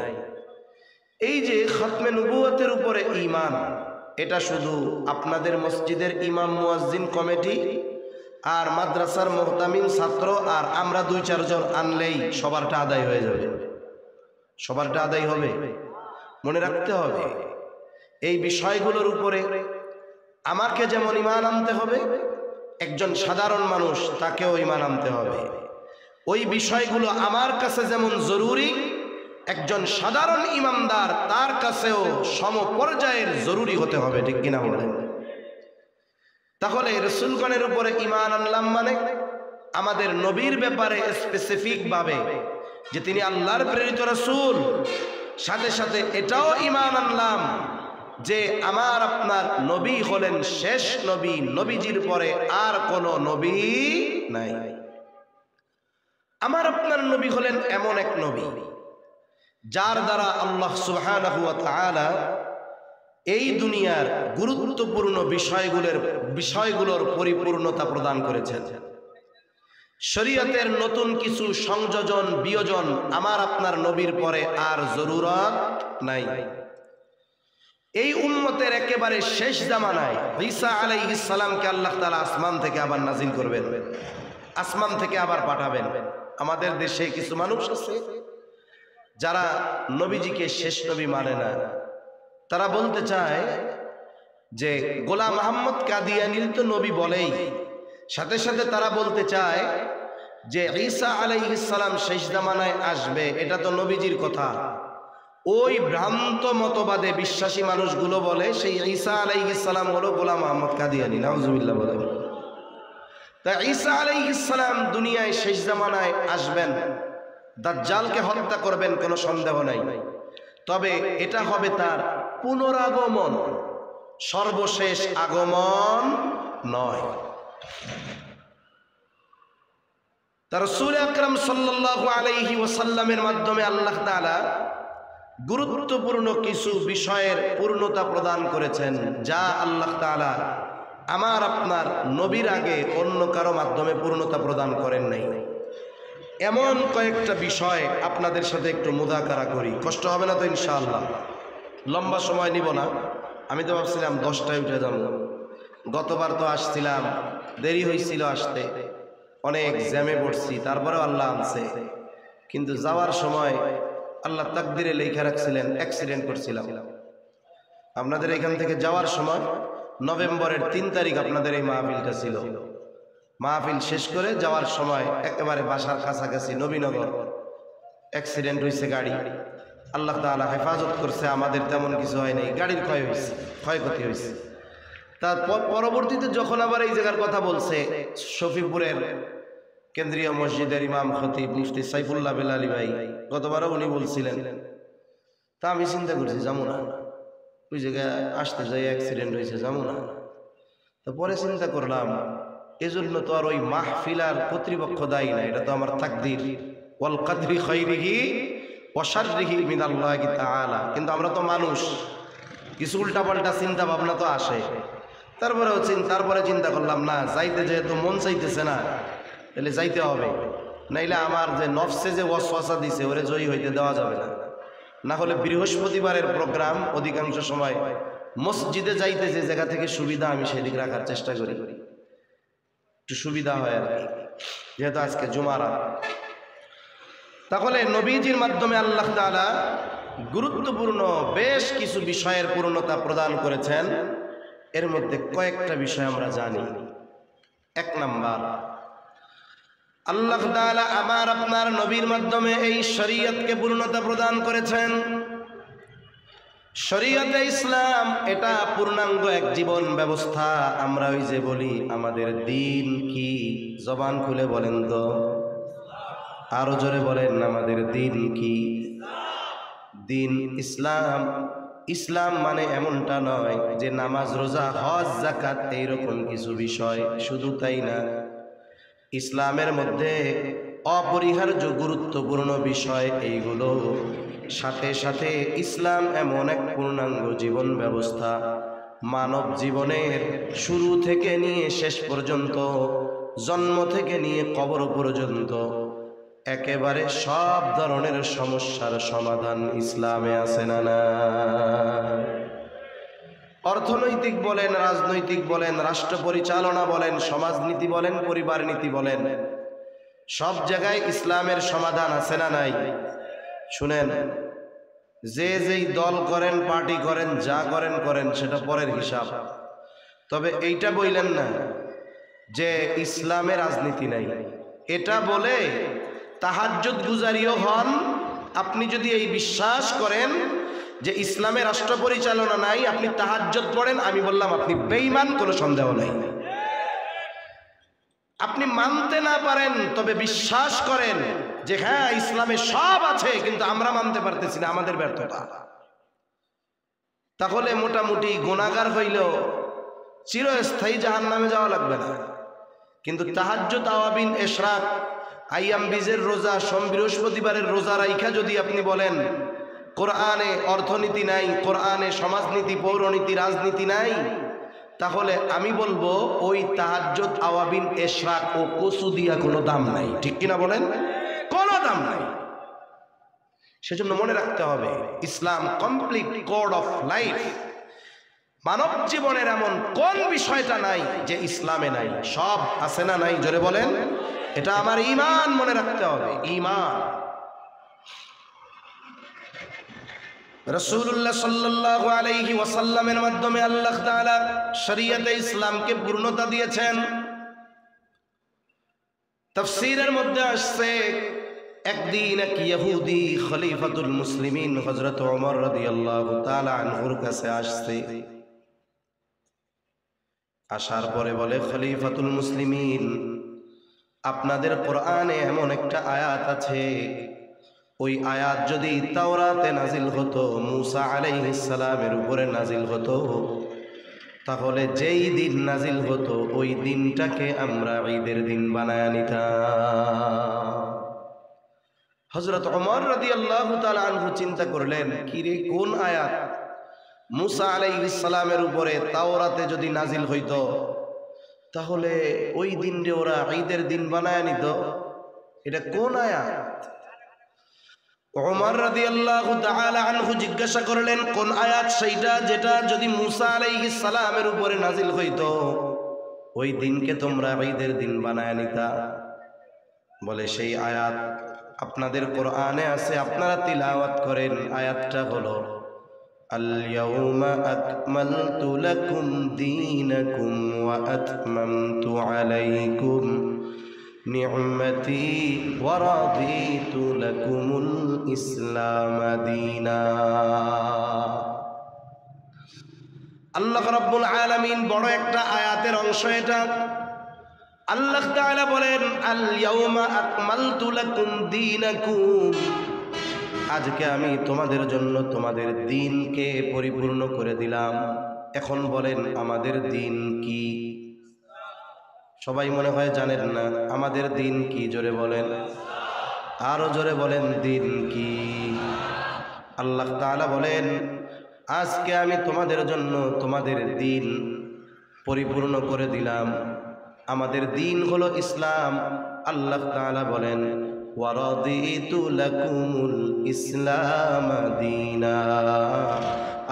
এই যে খাতমে নবুয়তের উপরে ঈমান, এটা শুধু আপনাদের মসজিদের ইমাম মুয়াজ্জিন কমিটি আর মাদ্রাসার মুহতামিম ছাত্র আর আমরা 2-4 জন আনলেই সবারটা আদায় হয়ে যাবে? সবারটা আদায় হবে? মনে রাখতে হবে এই বিষয়গুলোর উপরে আমাকে যেমন ঈমান আনতে হবে, একজন সাধারণ মানুষ তাকেও ঈমান আনতে হবে। ওই বিষয়গুলো আমার কাছে যেমন জরুরি, একজন সাধারণ ইমানদার তার কাছেও সমপর্যায়ের জরুরি হতে হবে। ঠিক কিনা বলেন? তাহলে রাসূলগণের উপরে ঈমান আনলাম মানে আমাদের নবীর ব্যাপারে স্পেসিফিক ভাবে যে তিনি আল্লাহর প্রেরিত রাসূল, সাথে সাথে এটাও ঈমান আনলাম যে আমার আপনার নবী হলেন শেষ নবী, নবীজির পরে আর কোন নবী নাই। আমার আপনার নবী হলেন এমন এক নবী যার দ্বারা আল্লাহ সুবহানাহু ওয়া তাআলা এই দুনিয়ার গুরুত্বপূর্ণ বিষয়গুলোর পরিপূর্ণতা প্রদান করেছেন। শরীয়তের নতুন কিছু সংযোজন বিয়োজন আমার আপনার নবীর পরে আর জরুরত নাই। এই উম্মতের একেবারে শেষ জামানায় ঈসা আলাইহিস সালামকে আল্লাহ তাআলা আসমান থেকে আবার নাজিল করবেন, আসমান থেকে আবার পাঠাবেন। আমাদের দেশে কিছু মানুষ আছে যারা নবীজিকে শেষ নবী মানে না। তারা বলতে চায় যে গোলাম আহমদ কাদিয়ানীর তো নবী বলেই, সাথে সাথে তারা বলতে চায় যে ঈসা আলাইহিস সালাম শেষ জামানায় আসবে, এটা তো নবীজির কথা। ওই ভ্রান্ত মতবাদে বিশ্বাসী মানুষগুলো বলে সেই ঈসা আলাইহিস সালাম হলো গোলাম আহমদ কাদিয়ানী। নাউজুবিল্লাহ বলে। তা ঈসা আলাইহিস সালাম দুনিয়ায় শেষ জামানায় আসবেন, দাজ্জালকে হত্যা করবেন, কোনো সন্দেহ নাই। তবে এটা হবে তার পুনরাগমন, সর্বশেষ আগমন নয়। তার রাসূল আকরাম সাল্লাল্লাহু আলাইহি ওয়াসাল্লামের মাধ্যমে আল্লাহ তাআলা গুরুত্বপূর্ণ কিছু বিষয়ের পূর্ণতা প্রদান করেছেন, যা আল্লাহ তাআলা আমার আপনার নবীর আগে অন্য কারো মাধ্যমে পূর্ণতা প্রদান করেন নাই। এমন কয়েকটা বিষয় আপনাদের সাথে একটু মুযাকারা করি। কষ্ট হবে না তো ইনশাআল্লাহ? লম্বা সময় নিব না। আমি তো ভাবছিলাম 10টায় উঠে যাব। গতবার তো আসছিলাম, দেরি হয়েছিল আসতে, অনেক জ্যামে পড়ছি, তারপরেও আল্লাহ আনছে। কিন্তু যাওয়ার সময় আল্লাহ তাকদিরে লেখা রাখছিলেন অ্যাক্সিডেন্ট করছিলাম। আপনাদের এখান থেকে যাওয়ার সময় নভেম্বরের 3 তারিখ আপনাদের এই মাহফিলটা ছিল। মাহফিল শেষ করে যাওয়ার সময় একেবারে বাসার কাছাকাছি নবীনগর অ্যাক্সিডেন্ট হয়েছে গাড়ি। আল্লাহ তাআলা হেফাজত করছে, আমাদের তেমন কিছু হয় নাই। গাড়ির ক্ষয়ক্ষতি হয়েছে। তারপর পরবর্তীতে যখন আবার এই জায়গার কথা বলছে, শফিপুরের কেন্দ্রীয় মসজিদের ইমাম খতিব মুফতি সাইফুল্লাহ বেলালী ভাই, গতবারও উনি বলছিলেন। তা আমি চিন্তা করছি যাবো না, ওই জায়গায় আসতে যাই অ্যাক্সিডেন্ট হয়েছে, যাবো না। তো পরে চিন্তা করলাম এজন্য তো আর ওই মাহফিলার কর্তৃপক্ষ দায়ী না, এটা তো আমার তাকদীর। ওয়াল কাদরি খাইরিহি ওয়া শাররিহি মিনাল্লাহি তাআলা। কিন্তু আমরা তো মানুষ, কিছু উল্টাপাল্টা চিন্তা ভাবনা তো আসে। তারপরে চিন্তা করলাম না, যাইতে যেহেতু মন চাইতেছে না, তাহলে যাইতে হবে। নাইলে আমার যে নফসে যে ওয়াসওয়াসা দিছে ওরে জয়ী হইতে দেওয়া যাবে না। না হলে বৃহস্পতিবারের প্রোগ্রাম অধিকাংশ সময় মসজিদে যাইতে যে জায়গা থেকে সুবিধা আমি সেদিকে রাখার চেষ্টা করি, একটু সুবিধা হয় আর কি, যেহেতু আজকে জুমার রাত। তাহলে নবীজির মাধ্যমে আল্লাহ তাআলা গুরুত্বপূর্ণ বেশ কিছু বিষয়ের পূর্ণতা প্রদান করেছেন। এর মধ্যে কয়েকটা বিষয় আমরা জানি। 1 নাম্বার, আল্লাহ তাআলা আমার আপনার নবীর মাধ্যমে এই শরীয়তকে পূর্ণতা প্রদান করেছেন। শরীয়তে ইসলাম এটা পূর্ণাঙ্গ এক জীবন ব্যবস্থা। আমরা ওই যে বলি আমাদের দিন কি, জবান খুলে বলেন তো, আরো জোরে বলেন, আমাদের দিন কি? দিন ইসলাম। ইসলাম মানে এমনটা নয় যে নামাজ রোজা হজ যাকাত এইরকম কিছু বিষয়, শুধু তাই না, ইসলামের মধ্যে অপরিহার্য গুরুত্বপূর্ণ বিষয় এইগুলো, সাথে সাথে ইসলাম এমন এক পূর্ণাঙ্গ জীবন ব্যবস্থা, মানব জীবনের শুরু থেকে নিয়ে শেষ পর্যন্ত, জন্ম থেকে নিয়ে কবর পর্যন্ত একেবারে সব ধরনের সমস্যার সমাধান ইসলামে আছে না না? অর্থনৈতিক বলেন, রাজনৈতিক বলেন, রাষ্ট্র পরিচালনা বলেন, সমাজনীতি বলেন, পরিবার নীতি বলেন, সব জায়গায় ইসলামের সমাধান আছে না নাই? শুনেন, যে যেই দল করেন, পার্টি করেন, যা করেন করেন, সেটা পরের হিসাব। তবে এইটা বললেন না যে ইসলামে রাজনীতি নাই, এটা বলে তাহাজ্জুদ গুজারিও হন। আপনি যদি এই বিশ্বাস করেন যে ইসলামে রাষ্ট্র পরিচালনা নাই, আপনি তাহাজ্জুদ পড়েন, আমি বললাম আপনি বেঈমান, কোনো সন্দেহ নাই। আপনি মানতে না পারেন, তবে বিশ্বাস করেন যে হ্যাঁ ইসলামে সব আছে, কিন্তু আমরা মানতে পারতেছি না, আমাদের ব্যর্থতা। তাহলে মোটামুটি গুনাহগার হইলেও চিরস্থায়ী জাহান্নামে যাওয়া লাগবে না। কিন্তু তাহাজ্জুদ, আওয়াবিন, ইশরাক, আইয়াম বীজের রোজা, সোম বৃহস্পতিবারের রোজা রাইখা যদি আপনি বলেন কোরআনে অর্থনীতি নাই, কোরআনে সমাজনীতি, পৌরনীতি, রাজনীতি নাই, তাহলে আমি বলবো ওই তাহাজ্জুদ, আওয়াবিন, ইশরাক ও কসু দিয়া কোনো দাম নাই। ঠিক কিনা বলেন? কোনো দাম নাই। সেজন্য মনে রাখতে হবে, ইসলাম কমপ্লিট কোড অফ লাইফ। মানব জীবনের এমন কোন বিষয়টা নাই যে ইসলামে নাই? সব আছে না নাই? জোরে বলেন। এটা আমার ঈমান, মনে রাখতে হবে, ঈমান। রাসূলুল্লাহ সাল্লাল্লাহু আলাইহি ওয়াসাল্লামের মাধ্যমে আল্লাহ তাআলা শরীয়তে ইসলামকে পূর্ণতা দিয়েছেন। তাফসীরের মধ্যে আসছে, একদিন এক ইহুদি খলিফাতুল মুসলিমিন হযরত ওমর রাদিয়াল্লাহু তাআলা আনহুর কাছে আসছে। আসার পরে বলে, খলিফাতুল মুসলিমিন, আপনাদের কোরআনে এমন একটা আয়াত আছে, ওই আয়াত যদি তাওরাতে নাজিল হতো, মুসা আলাইহিস সালামের উপরে নাজিল হতো, তাহলে যেই দিন নাজিল হতো ওই দিনটাকে আমরা ঈদের দিন বানায় নিতাম। হযরত ওমর রাদিয়াল্লাহু তাআলা আনহু চিন্তা করলেন, কি রে, কোন আয়াত? মুসা আলাইহিস সালামের উপরে তাওরাতে যদি নাজিল হইতো, তাহলে ওই দিনটা ওরা ঈদের দিন বানায় নিত, এটা কোন আয়াত? ওমর রাদিয়াল্লাহু তাআলা আনহু জিজ্ঞাসা করলেন, কোন আয়াত সেইটা যেটা যদি মুসা আলাইহিস সালামের উপরে নাজিল হইতো ওই দিনকে তোমরা ঈদের দিন বানায় নিতা? বলে, সেই আয়াত আপনাদের কোরআনে আছে, আপনারা তিলাওয়াত করেন। আয়াতটা হলো, আল-ইয়াউমা আকমালতু লাকুম দীনাকুম ওয়া আতমামতু আলাইকুম নি'মাতি ওয়া রাদিতু লাকুমুল ইসলাম দীনা। আল্লাহ রাব্বুল আলামিন বড় একটা আয়াতের অংশ এটা। আল্লাহ তাআলা বলেন, আল-ইয়াউমা আকমালতু লাকুম দীনাকুম, আজকে আমি তোমাদের জন্য তোমাদের দ্বীনকে পরিপূর্ণ করে দিলাম। এখন বলেন, আমাদের দ্বীন কি? সবাই মনে হয় জানেন না। আমাদের দ্বীন কি? জোরে বলেন, আরো জোরে বলেন, দ্বীন কি? আল্লাহ তাআলা বলেন, আজকে আমি তোমাদের জন্য তোমাদের দ্বীন পরিপূর্ণ করে দিলাম। আমাদের দ্বীন হলো ইসলাম। আল্লাহ তাআলা বলেন, ওয়া রাদিতু লাকুমুল ইসলাম দীনা,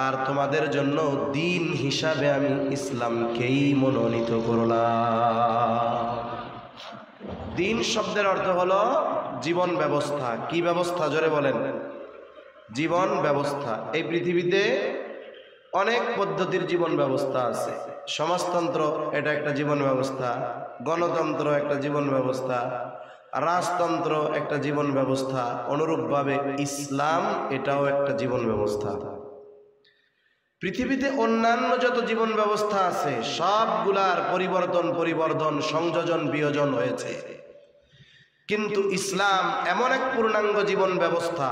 আর তোমাদের জন্য দ্বীন হিসাবে আমি ইসলামকেই মনোনীত করলাম। দ্বীন শব্দের অর্থ হলো জীবন ব্যবস্থা। কি ব্যবস্থা? জোরে বলেন, জীবন ব্যবস্থা। এই পৃথিবীতে অনেক পদ্ধতির জীবন ব্যবস্থা আছে। সমাজতন্ত্র এটা একটা জীবন ব্যবস্থা, গণতন্ত্র একটা জীবন ব্যবস্থা, রাজতন্ত্র একটা জীবন ব্যবস্থা। অনুরূপভাবে ইসলাম এটাও একটা জীবন ব্যবস্থা। পৃথিবীতে অন্যান্য যত জীবন ব্যবস্থা আছে সবগুলার পরিবর্তন, সংযোজন, বিয়োজন হয়েছে, কিন্তু ইসলাম এমন এক পূর্ণাঙ্গ জীবন ব্যবস্থা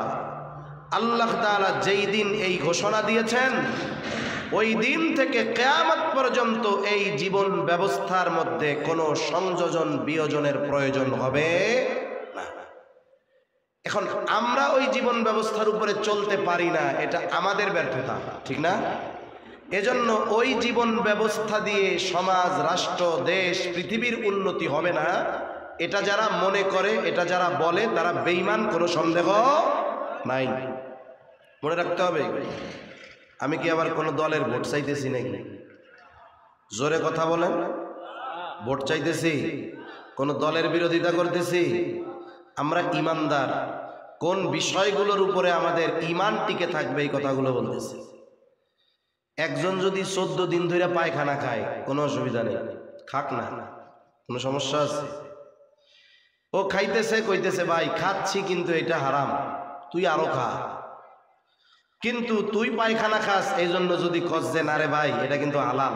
আল্লাহ তাআলা যেই দিন এই ঘোষণা দিয়েছেন, ওই দিন থেকে কিয়ামত পর্যন্ত এই জীবন ব্যবস্থার মধ্যে কোনো সংযোজন বিয়োজনের প্রয়োজন হবে না। এখন আমরা ওই জীবন ব্যবস্থার উপরে চলতে পারি না, এটা আমাদের ব্যর্থতা, ঠিক না? এজন্য ওই জীবন ব্যবস্থা দিয়ে সমাজ, রাষ্ট্র, দেশ, পৃথিবীর উন্নতি হবে না, এটা যারা মনে করে, এটা যারা বলে, তারা বেঈমান, কোনো সন্দেহ নাই। মনে রাখতে হবে। আমি কি আবার কোনো দলের ভোট চাইতেছি নাকি? জোরে কথা বলেন। ভোট চাইতেছি? কোন দলের বিরোধিতা করতেছি? আমরা ইমানদার। কোন বিষয়গুলোর উপরে আমাদের ঈমান টিকে থাকবে এই কথাগুলো বলতেছি। একজন যদি 14 দিন ধরে পায়খানা খায়, কোনো অসুবিধা নেই, খাক না, কোনো সমস্যা আছে? ও খাইতেছে, কইতেছে ভাই খাচ্ছি কিন্তু এটা হারাম, তুই আরো খা। কিন্তু তুই পায়খানা খাস, এই জন্য যদি খোঁজ যে না রে ভাই এটা কিন্তু হালাল,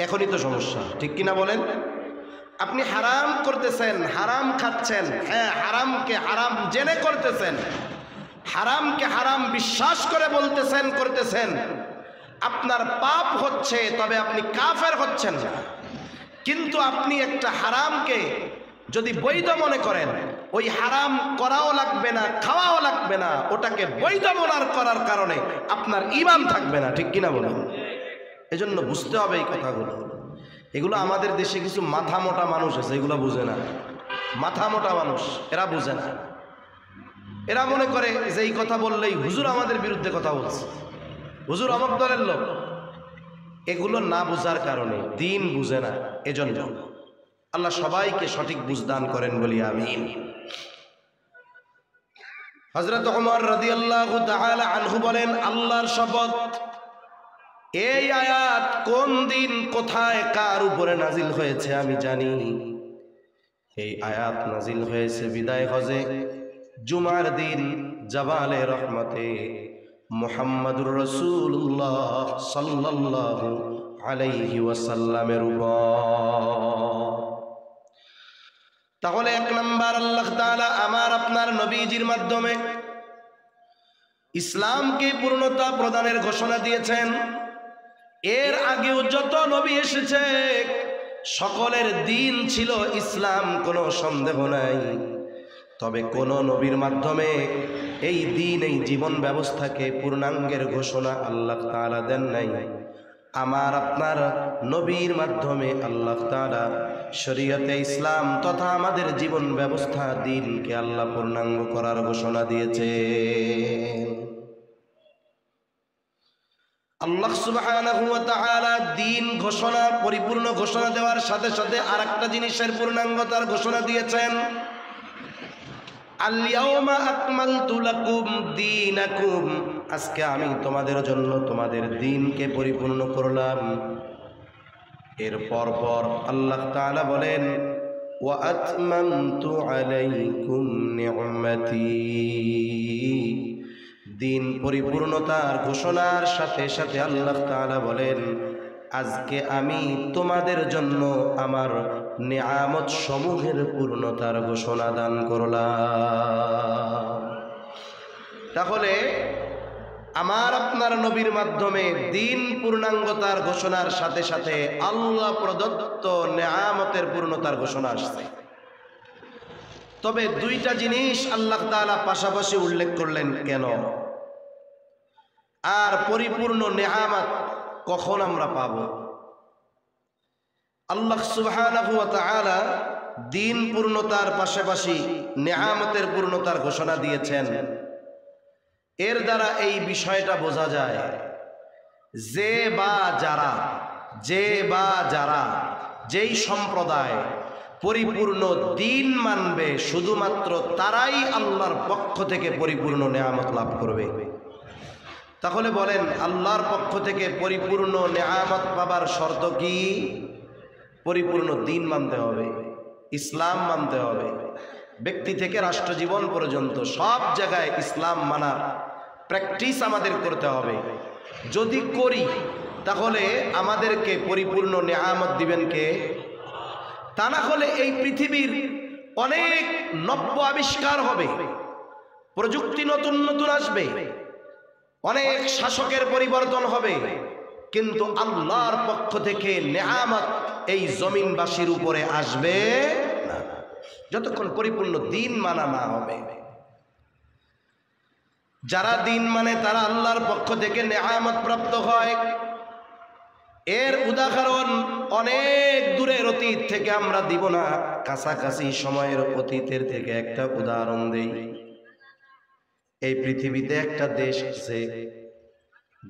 এখনই তো সমস্যা, ঠিক কিনা বলেন? আপনি হারাম করতেছেন, হারাম খাচ্ছেন, হ্যাঁ হারামকে হারাম জেনে করতেছেন, হারামকে হারাম বিশ্বাস করে বলতেছেন, করতেছেন, আপনার পাপ হচ্ছে, তবে আপনি কাফের হচ্ছেন না। কিন্তু আপনি একটা হারামকে যদি বৈধ মনে করেন, ওই হারাম করাও লাগবে না, খাওয়াও লাগবে না, ওটাকে বৈধ মনে করার কারণে আপনার ঈমান থাকবে না, ঠিক কিনা বলুন? এজন্য বুঝতে হবে এই কথাগুলো। এগুলো আমাদের দেশে কিছু মাথা মোটা মানুষ আছে, এগুলো বুঝে না। মাথা মোটা মানুষ, এরা বুঝে না। এরা মনে করে যে এই কথা বললেই হুজুর আমাদের বিরুদ্ধে কথা বলছে, হুজুর অমুক দলের লোক। এগুলো না বুঝার কারণে, দিন বুঝে না। এজন্য আল্লাহ সবাইকে সঠিক বুঝদান করেন বলি আমিন। হযরত ওমর রাদিয়াল্লাহু তাআলা আনহু বলেন, আল্লাহর শপথ, এই আয়াত কোন দিন কোথায় কার উপরে নাজিল হয়েছে আমি জানি। এই আয়াত নাজিল হয়েছে বিদায় হজে জুমার দিন জাবালে রহমতে মুহাম্মাদুর রাসূলুল্লাহ সাল্লাল্লাহু আলাইহি ওয়াসাল্লামের উপর। তাহলে এক নাম্বার, আল্লাহ তাআলা আমার আপনার নবীজির মাধ্যমে ইসলামকে পূর্ণতা প্রদানের ঘোষণা দিয়েছেন। এর আগেও যত নবী এসেছে সকলের দিন ছিল ইসলাম, কোনো সন্দেহ নাই। তবে কোন নবীর মাধ্যমে এই দিন, এই জীবন ব্যবস্থাকে পূর্ণাঙ্গের ঘোষণা আল্লাহ তাআলা দেন নাই। আমার আপনার নবীর মাধ্যমে আল্লাহ তাআলা শরীয়তে ইসলাম তথা আমাদের জীবন ব্যবস্থা, দিনকে আল্লাহ পূর্ণাঙ্গ করার ঘোষণা দিয়েছে। আল্লাহ সুবহানাহু ওয়া তাআলা দিন ঘোষণা, পরিপূর্ণ ঘোষণা দেওয়ার সাথে সাথে আরেকটা জিনিসের পূর্ণাঙ্গতার ঘোষণা দিয়েছেন। আল-ইয়াওমা আকমালতু লাকুম দীনাকুম, আজকে আমি তোমাদের জন্য তোমাদের দ্বীনকে পরিপূর্ণ করলাম। এর পর আল্লাহ তাআলা বলেন, ওয়া আতমামতু আলাইকুম নি'মাতি। দিন পরিপূর্ণতার ঘোষণার সাথে সাথে আল্লাহ তাআলা বলেন, আজকে আমি তোমাদের জন্য আমার নিয়ামত সমূহের পূর্ণতার ঘোষণা দান করলাম। তাহলে আমার আপনার নবীর মাধ্যমে দিন পূর্ণাঙ্গতার ঘোষণার সাথে সাথে আল্লাহ প্রদত্ত নিয়ামতের পূর্ণতার ঘোষণা আসছে। তবে দুইটা জিনিস আল্লাহ তাআলা পাশাপাশি উল্লেখ করলেন কেন? আর পরিপূর্ণ নিয়ামত কখন আমরা পাব? আল্লাহ সুবহানাহু ওয়া তাআলা দিন পূর্ণতার পাশাপাশি নিয়ামতের পূর্ণতার ঘোষণা দিয়েছেন। এর দ্বারা এই বিষয়টা বোঝা যায় যে বা যারা যেই সম্প্রদায় পরিপূর্ণ দিন মানবে, শুধুমাত্র তারাই আল্লাহর পক্ষ থেকে পরিপূর্ণ নিয়ামত লাভ করবে। তাহলে বলেন, আল্লাহর পক্ষ থেকে পরিপূর্ণ নিয়ামত পাবার শর্ত কি? পরিপূর্ণ দিন মানতে হবে, ইসলাম মানতে হবে। ব্যক্তি থেকে রাষ্ট্র জীবন পর্যন্ত সব জায়গায় ইসলাম মানার প্র্যাকটিস আমাদের করতে হবে। যদি করি তাহলে আমাদেরকে পরিপূর্ণ নিয়ামত দিবেন কে? তা না হলে এই পৃথিবীর অনেক নব্য আবিষ্কার হবে, প্রযুক্তি নতুন নতুন আসবে, অনেক শাসকের পরিবর্তন হবে, কিন্তু আল্লাহর পক্ষ থেকে নেয়ামত এই জমিনবাসীর উপরে আসবে না যতক্ষণ পরিপূর্ণ দিন মানা না হবে। যারা দিন মানে তারা আল্লাহর পক্ষ থেকে নেয়ামত প্রাপ্ত হয়। এর উদাহরণ অনেক দূরের অতীত থেকে আমরা দিব না, কাছাকাছি সময়ের অতীতের থেকে একটা উদাহরণ দেই। এই পৃথিবীতে একটা দেশ আছে,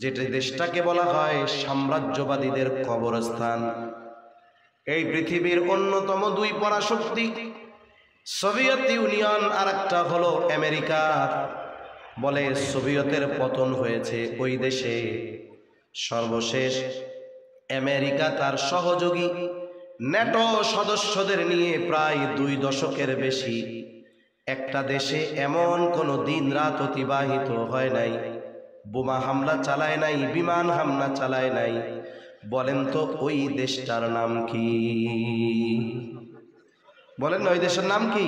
যেটা দেশটাকে বলা হয় সাম্রাজ্যবাদীদের কবরস্থান। এই পৃথিবীর অন্যতম দুই পরাশক্তি সোভিয়েত ইউনিয়ন আর একটা হলো আমেরিকা। বলে সোভিয়েতের পতন হয়েছে ওই দেশে। সর্বশেষ আমেরিকা তার সহযোগী ন্যাটো সদস্যদের নিয়ে প্রায় 2 দশকের বেশি একটা দেশে এমন কোনো দিন রাত অতিবাহিত হয় নাই, বোমা হামলা চালায় নাই, বিমান হামলা চালায় নাই। বলেন তো ওই দেশটার নাম কি? বলেন ওই দেশের নাম কি?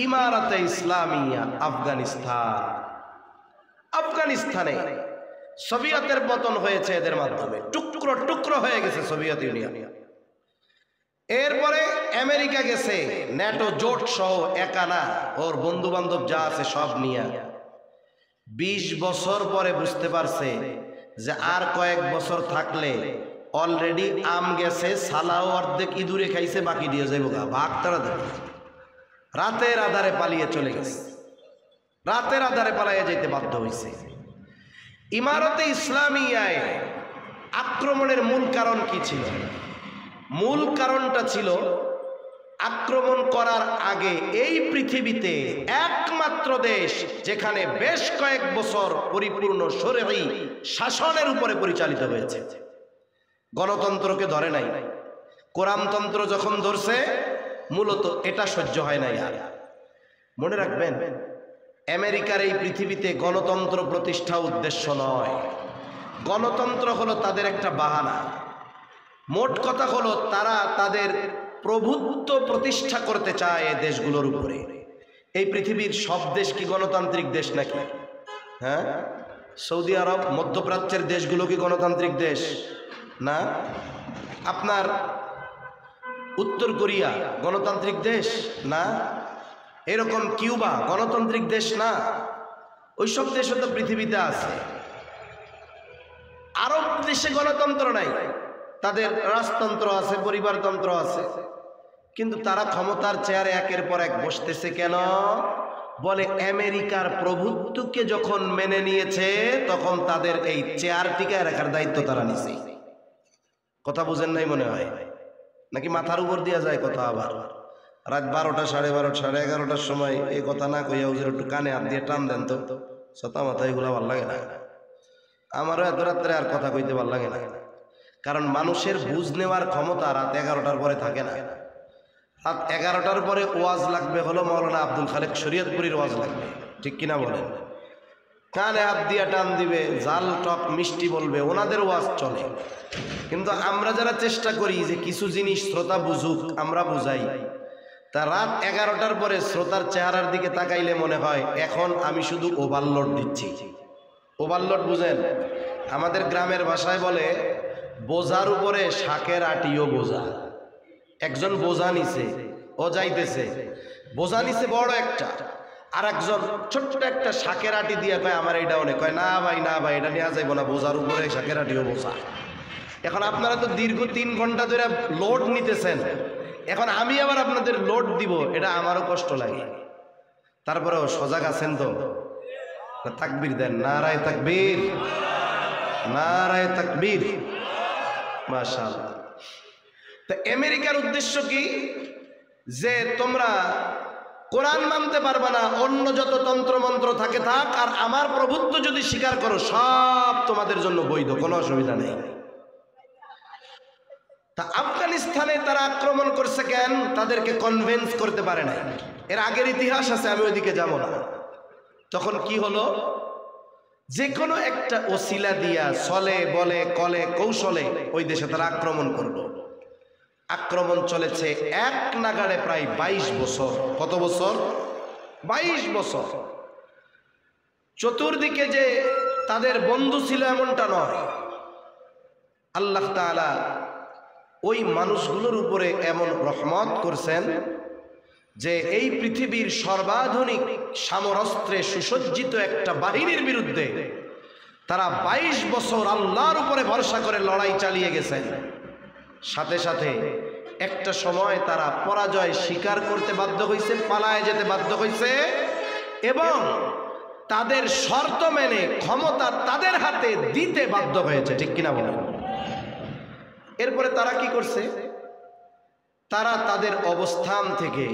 ইমারাতে ইসলামিয়া আফগানিস্তান। আফগানিস্তানে সোভিয়েতের পতন হয়েছে এদের মাধ্যমে, টুকরো টুকরো হয়ে গেছে সোভিয়েত ইউনিয়ন। এরপরে আমেরিকা গেছে ন্যাটো জোট সহ, একা না, ওর বন্ধু বান্ধব যা আছে সব নিয়ে। 20 বছর পরে বুঝতে পারছে যে আর কয়েক বছর থাকলে অলরেডি আম গেছে, সালাও অর্ধেক ইঁদুরে খাইছে, বাকি দিয়ে যাইব গা, ভাগ তারা দেবে। রাতের আধারে পালিয়ে চলে গেছে, রাতের আধারে পালিয়ে যেতে বাধ্য হয়েছে। ইমারতে ইসলামিয়ায় আক্রমণের মূল কারণ কি ছিল? মূল কারণটা ছিল আক্রমণ করার আগে এই পৃথিবীতে একমাত্র দেশ যেখানে বেশ কয়েক বছর পরিপূর্ণ শরঈ শাসনের উপরে পরিচালিত হয়েছে। গণতন্ত্রকে ধরে নাই, কোরআনতন্ত্র যখন ধরছে মূলত এটা সহ্য হয় নাই। আর মনে রাখবেন, আমেরিকার এই পৃথিবীতে গণতন্ত্র প্রতিষ্ঠা উদ্দেশ্য নয়। গণতন্ত্র হলো তাদের একটা বাহানা। মোট কথা হলো তারা তাদের প্রভুত্ব প্রতিষ্ঠা করতে চায় এই দেশগুলোর উপরে। এই পৃথিবীর সব দেশ কি গণতান্ত্রিক দেশ নাকি? হ্যাঁ, সৌদি আরব, মধ্যপ্রাচ্যের দেশগুলো কি গণতান্ত্রিক দেশ না? আপনার উত্তর কোরিয়া গণতান্ত্রিক দেশ না? এরকম কিউবা গণতান্ত্রিক দেশ না? ওইসব দেশও তো পৃথিবীতে আছে। আরব দেশে গণতন্ত্র নাই, তাদের রাজতন্ত্র আছে, পরিবারতন্ত্র আছে, কিন্তু তারা ক্ষমতার চেয়ারে একের পর এক বসতেছে কেন? বলে আমেরিকার প্রভুত্বকে যখন মেনে নিয়েছে তখন তাদের এই চেয়ার টিকায় রাখার দায়িত্ব তারা নিছে। কথা বুঝেন নাই মনে হয়, নাকি মাথার উপর দিয়া যায় কথা? আবার রাত 12টা, 12:30, 11:30টার সময় এই কথা না কইয়া হুজুর একটু কানে হাত দিয়ে টান দেন তো, ছতা মাথা এগুলো ভাল লাগে না। আমারও এত রাত্রে আর কথা কইতে ভাল লাগে না, কারণ মানুষের বুঝ নেওয়ার ক্ষমতা রাত 11টার পরে থাকে না। রাত 11টার পরে ওয়াজ লাগবে হলো মৌলানা আব্দুল খালেক শরীয়তপুরীর ওয়াজ লাগবে, ঠিক কিনা বলেন? কানে হাত দিয়া টান দিবে, জাল টক মিষ্টি বলবে, ওনাদের ওয়াজ চলে। কিন্তু আমরা যারা চেষ্টা করি যে কিছু জিনিস শ্রোতা বুঝুক, আমরা বুঝাই, তা রাত 11টার পরে শ্রোতার চেহারার দিকে তাকাইলে মনে হয় এখন আমি শুধু ওভারলোড দিচ্ছি। ওভারলোড বুঝেন? আমাদের গ্রামের ভাষায় বলে বোঝার উপরে শাকের আটিও বোঝা। একজন বোঝা নিছে, ও যাইতেছে, বোঝা নিছে বড় একটা, আর একজন ছোট্ট একটা শাকের আটি দিয়ে কয় আমার এটা অনেক, কয় না ভাই না ভাই, এটা নেওয়া যাইব না, বোঝার উপরে শাকের আটিও বোঝা। এখন আপনারা তো দীর্ঘ 3 ঘন্টা ধরে লোড নিতেছেন, এখন আমি আবার আপনাদের লোড দিব, এটা আমারও কষ্ট লাগে। তারপরেও সজাগ আছেন তো? তাকবীর দেন, নারায়ে তাকবীর, নারায়ে তাকবীর, মাশাআল্লাহ। তো আমেরিকার উদ্দেশ্য কি? যে তোমরা কোরআন মানতে পারবে না, অন্য যত তন্ত্র মন্ত্র থাকে থাক, আর আমার প্রভুত্ব যদি স্বীকার করো সব তোমাদের জন্য বৈধ, কোনো অসুবিধা নেই। তা আফগানিস্তানে তারা আক্রমণ করছে কেন? তাদেরকে কনভিন্স করতে পারে নাই। এর আগের ইতিহাস আছে, আমি ওইদিকে যাব না। তখন কি হলো? যে কোনো একটা ওসিলা দিয়া ছলে বলে কলে কৌশলে ওই দেশে তারা আক্রমণ করলো। আক্রমণ চলেছে এক নাগাড়ে প্রায় 22 বছর। কত বছর? 22 বছর। চতুর্দিকে যে তাদের বন্ধু ছিল এমনটা নয়। আল্লাহ তাআলা ওই মানুষগুলোর উপরে এমন রহমত করছেন যে এই পৃথিবীর সর্বাধুনিক সমরাস্ত্রে সুসজ্জিত একটা বাহিনীর বিরুদ্ধে তারা 22 বছর আল্লাহর উপরে ভরসা করে লড়াই চালিয়ে গেছেন। সাথে সাথে একটা সময় তারা পরাজয় স্বীকার করতে বাধ্য হয়েছে, পালায়ে যেতে বাধ্য হয়েছে এবং তাদের শর্ত মেনে ক্ষমতা তাদের হাতে দিতে বাধ্য হয়েছে। ঠিক কিনা বলেন? এরপরে তারা কি করছে? তারা তাদের অবস্থান থেকে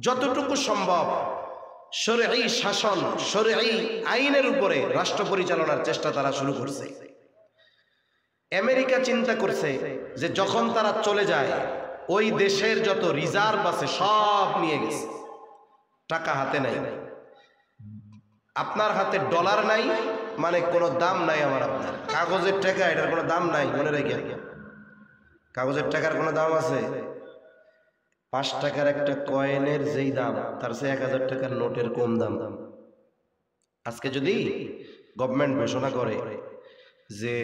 যতটুকু সম্ভব শরঈ শাসন, শরঈ আইনের উপরে রাষ্ট্র পরিচালনার চেষ্টা তারা শুরু করছে। আমেরিকা চিন্তা করছে যে যখন তারা চলে যায় ওই দেশের যত রিজার্ভ আছে সব নিয়ে গেছে, টাকা হাতে নাই, আপনার হাতে ডলার নাই, মানে কোনো দাম নাই। আমার আপনার কাগজের টাকা, এটার কোনো দাম নাই। মনে রেখে, কাগজের টাকার কোনো দাম আছে? 5 টাকার একটা কয়েনের যেই দাম তার চেয়ে 1000 টাকার নোটের কম দাম। আজকে যদি গভর্নমেন্ট ঘোষণা করে যে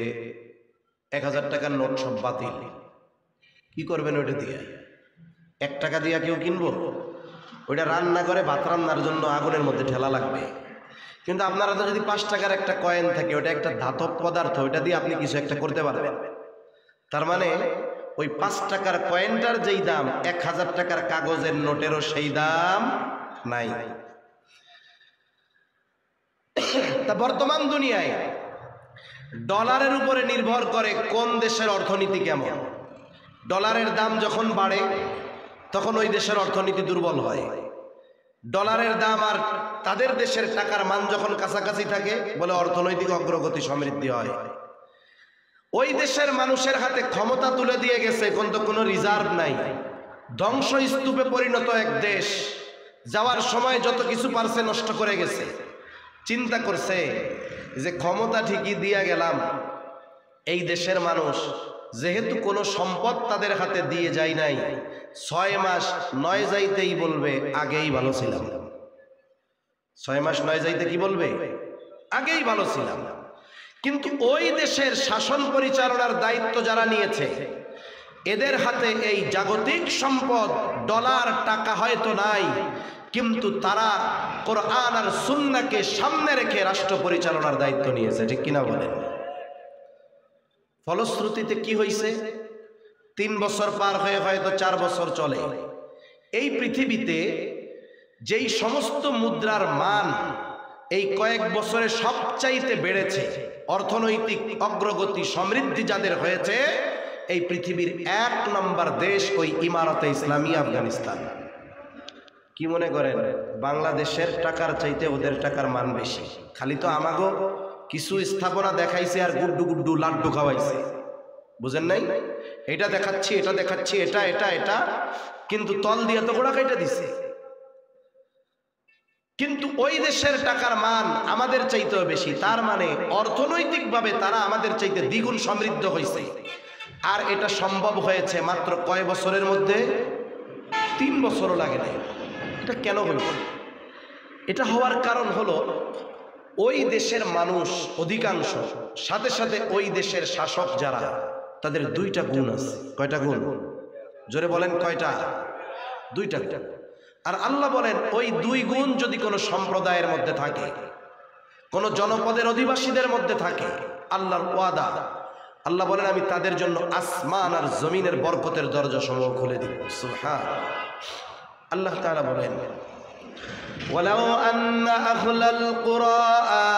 1000 টাকার নোট সব বাতিল, কি করবেন ওইটা দিয়ে? 1 টাকা দিয়ে কেউ কিনবো? ওইটা রান্না করে ভাত রান্নার জন্য আগুনের মধ্যে ঠেলা লাগবে। কিন্তু আপনারা তো যদি 5 টাকার একটা কয়েন থাকে, ওটা একটা ধাতব পদার্থ, ওইটা দিয়ে আপনি কিছু একটা করতে পারবেন। তার মানে ওই 5 টাকার কয়েনটার যেই দাম 1000 টাকার কাগজের নোটেরও সেই দাম নাই। তা বর্তমান দুনিয়ায় ডলারের উপরে নির্ভর করে কোন দেশের অর্থনীতি কেমন। ডলারের দাম যখন বাড়ে তখন ওই দেশের অর্থনীতি দুর্বল হয়। ডলারের দাম আর তাদের দেশের টাকার মান যখন কাছাকাছি থাকে বলে অর্থনৈতিক অগ্রগতি সমৃদ্ধি হয়। ওই দেশের মানুষের হাতে ক্ষমতা তুলে দিয়ে গেছে, কিন্তু কোনো রিজার্ভ নাই, ধ্বংসস্তূপে পরিণত এক দেশ। যাওয়ার সময় যত কিছু পারছে নষ্ট করে গেছে। চিন্তা করছে যে ক্ষমতা ঠিকই দিয়া গেলাম, এই দেশের মানুষ যেহেতু কোনো সম্পদ তাদের হাতে দিয়ে যায় নাই, 6 মাস 9 যাইতেই বলবে আগেই ভালো ছিলাম। 6 মাস 9 যাইতে কি বলবে? আগেই ভালো ছিলাম। কিন্তু ওই দেশের শাসন পরিচালনার দায়িত্ব যারা নিয়েছে, এদের হাতে এই জাগতিক সম্পদ ডলার টাকা হয়তো নাই, কিন্তু তারা কোরআন আর সুন্নাহকে সামনে রেখে রাষ্ট্র পরিচালনার দায়িত্ব নিয়েছে। ঠিক কিনা বলেন? ফলশ্রুতিতে কি হয়েছে? 3 বছর পার হয়ে হয়তো 4 বছর চলে, এই পৃথিবীতে যেই সমস্ত মুদ্রার মান এই কয়েক বছরে সবচাইতে বেড়েছে, অর্থনৈতিক অগ্রগতি সমৃদ্ধি যাদের হয়েছে, এই পৃথিবীর 1 নম্বর দেশ ওই ইমারতে ইসলামী আফগানিস্তান। কি মনে করেন বাংলাদেশের টাকার চাইতে ওদের টাকার মান বেশি? খালি তো আমাগো কিছু স্থাপনা দেখাইছে আর গুড্ডু গুড্ডু লাড্ডু খাওয়াইছে, বুঝেন নাই? এটা দেখাচ্ছি, এটা দেখাচ্ছি, এটা এটা এটা, কিন্তু তল দিয়ে তো গোড়া কাইটা দিছে। কিন্তু ওই দেশের টাকার মান আমাদের চাইতেও বেশি। তার মানে অর্থনৈতিকভাবে তারা আমাদের চাইতে দ্বিগুণ সমৃদ্ধ হয়েছে। আর এটা সম্ভব হয়েছে মাত্র কয় বছরের মধ্যে? 3 বছরও লাগে নাই। এটা কেন হইল? এটা হওয়ার কারণ হলো ওই দেশের মানুষ অধিকাংশ, সাথে সাথে ওই দেশের শাসক যারা, তাদের 2টা গুণ আছে। কয়টা গুণ? জোরে বলেন কয়টা? 2টা গুণ। আর আল্লাহ বলেন ওই 2 গুণ যদি কোনো সম্প্রদায়ের মধ্যে থাকে, কোনো জনপদের অধিবাসীদের মধ্যে থাকে, আল্লাহর ওয়াদা, আল্লাহ বলেন আমি তাদের জন্য আসমান আর জমিনের বরকতের দরজা সমূহ খুলে দিব। সুবহানাল্লাহ। আল্লাহ তাআলা বলেন ওয়ালাউ আন্না আহলাল কুরা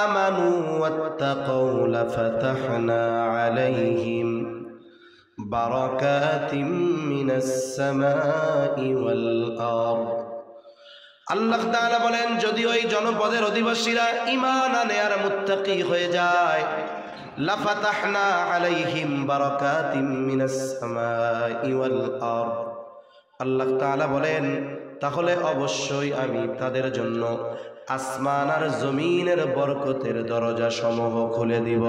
আমানু ওয়াত্তাকাউ লাফাতাহনা আলাইহিম বারাকাতিম মিনাস সামাই ওয়াল আরদ। আল্লাহ তাআলা বলেন যদি ওই জনপদের অধিবাসীরা ঈমান আনে আর মুত্তাকি হয়ে যায়, লাফাতাহনা আলাইহিম বারাকাতিম মিনাস সামাই ওয়াল আরদ, আল্লাহ তাআলা বলেন তাহলে অবশ্যই আমি তাদের জন্য আসমান আর জমিনের বরকতের দরজা সমূহ খুলে দিব।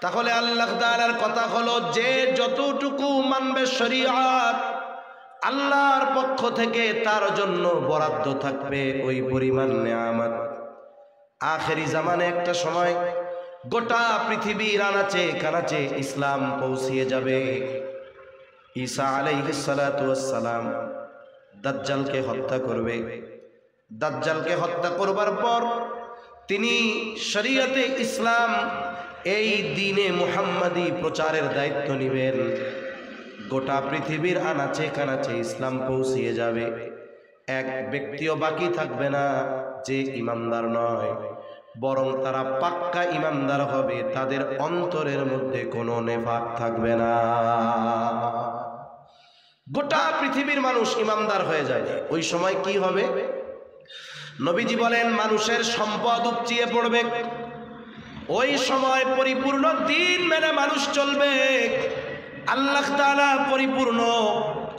তাহলে আল্লাহ তাআলার কথা হলো যে যতটুকু মানবে শরীয়ত আল্লাহর পক্ষ থেকে তার জন্য বরাদ্দ থাকবে ওই পরিমাণ নেয়ামত। আখেরি জামানে একটা সময় গোটা পৃথিবীর আনাচে কানাচে ইসলাম পৌঁছিয়ে যাবে। ঈসা আলাইহিস সালাতু ওয়াস সালাম দাজ্জালকে হত্যা করবে। দাজ্জালকে হত্যা করবার পর তিনি শরীয়তে ইসলাম, এই দ্বীনে মুহাম্মাদি প্রচারের দায়িত্ব নেবেন। গোটা পৃথিবীর আনাচে কানাচে ইসলাম পৌঁছিয়ে যাবে। এক ব্যক্তিও বাকি থাকবে না যে ইমানদার নয়, বরং তারা পাক্কা ইমানদার হবে, তাদের অন্তরের মধ্যে কোনো নেফাক থাকবে না। গোটা পৃথিবীর মানুষ ইমানদার হয়ে যাবে। ওই সময় কি হবে? নবীজি বলেন মানুষের সম্পদ উপচিয়ে পড়বে। ওই সময় পরিপূর্ণ দ্বীন মেনে মানুষ চলবে। আল্লাহ তাআলা পরিপূর্ণ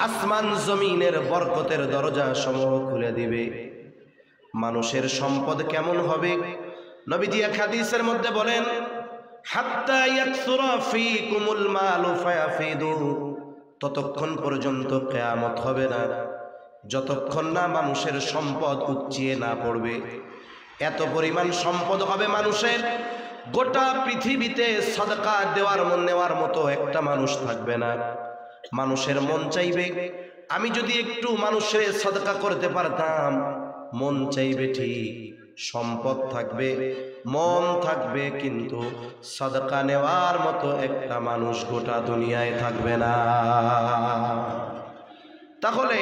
আসমান জমিনের বরকতের দরজা সমূহ খুলে দিবে। মানুষের সম্পদ কেমন হবে? নবীজি এক হাদিসের মধ্যে বলেন, হাত্তা ইয়াকসুরা ফীকুমুল মালু ফায়াফিদু, ততক্ষণ পর্যন্ত কিয়ামত হবে না যতক্ষণ না মানুষের সম্পদ উপচিয়ে না পড়বে। এত পরিমাণ সম্পদ হবে মানুষের, গোটা পৃথিবীতে সাদকা নেওয়ার মতো একটা মানুষ থাকবে না। মানুষের মন চাইবে আমি যদি একটু মানুষের সাদকা করতে পারতাম, মন চাইবে ঠিক, সম্পদ থাকবে, মন থাকবে, কিন্তু সাদকা নেওয়ার মতো একটা মানুষ গোটা দুনিয়ায় থাকবে না। তাহলে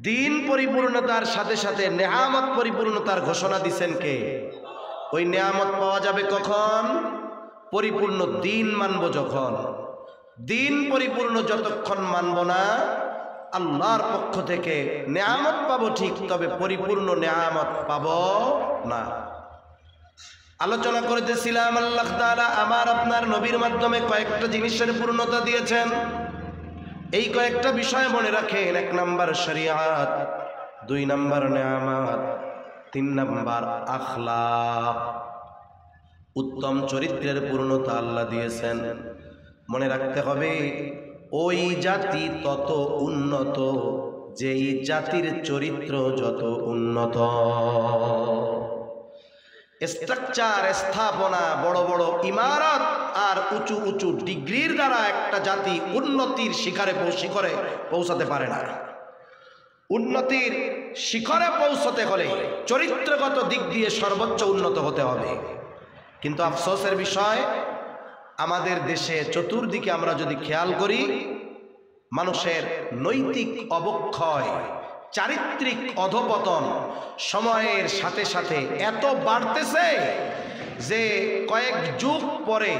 দ্বীন পরিপূর্ণতার সাথে সাথে নেয়ামত পরিপূর্ণতার ঘোষণা দিছেন কে? ওই নেয়ামত পাওয়া যাবে কখন? পরিপূর্ণ দ্বীন মানব যখন। দ্বীন পরিপূর্ণ যতক্ষণ মানব না, আল্লাহর পক্ষ থেকে নেয়ামত পাবো ঠিক, তবে পরিপূর্ণ নেয়ামত পাবো না। আলোচনা করতেছিলাম আল্লাহ তাআলা আমার আপনার নবীর মাধ্যমে কয়েকটা জিনিসের পূর্ণতা দিয়েছেন। এই কয়েকটা বিষয় মনে রাখেন। 1 নাম্বার শরিয়াত, 2 নাম্বার নেয়ামত, 3 নাম্বার আখলাক। উত্তম চরিত্রের পূর্ণতা আল্লাহ দিয়েছেন। মনে রাখতে হবে ওই জাতি তত উন্নত যেই জাতির চরিত্র যত উন্নত। স্ট্রাকচার, স্থাপনা, বড় বড় ইমারত আর উঁচু উঁচু ডিগ্রির দ্বারা একটা জাতি উন্নতির শিখরে পৌঁছাতে পারে না। উন্নতির শিখরে পৌঁছতে হলে চরিত্রগত দিক দিয়ে সর্বোচ্চ উন্নত হতে হবে। কিন্তু আফসোসের বিষয়, আমাদের দেশে চতুর্দিকে আমরা যদি খেয়াল করি, মানুষের নৈতিক অবক্ষয়, চারিত্রিক অধপতন সময়ের সাথে সাথে এত বাড়তেছে যে কয়েক যুগ পরে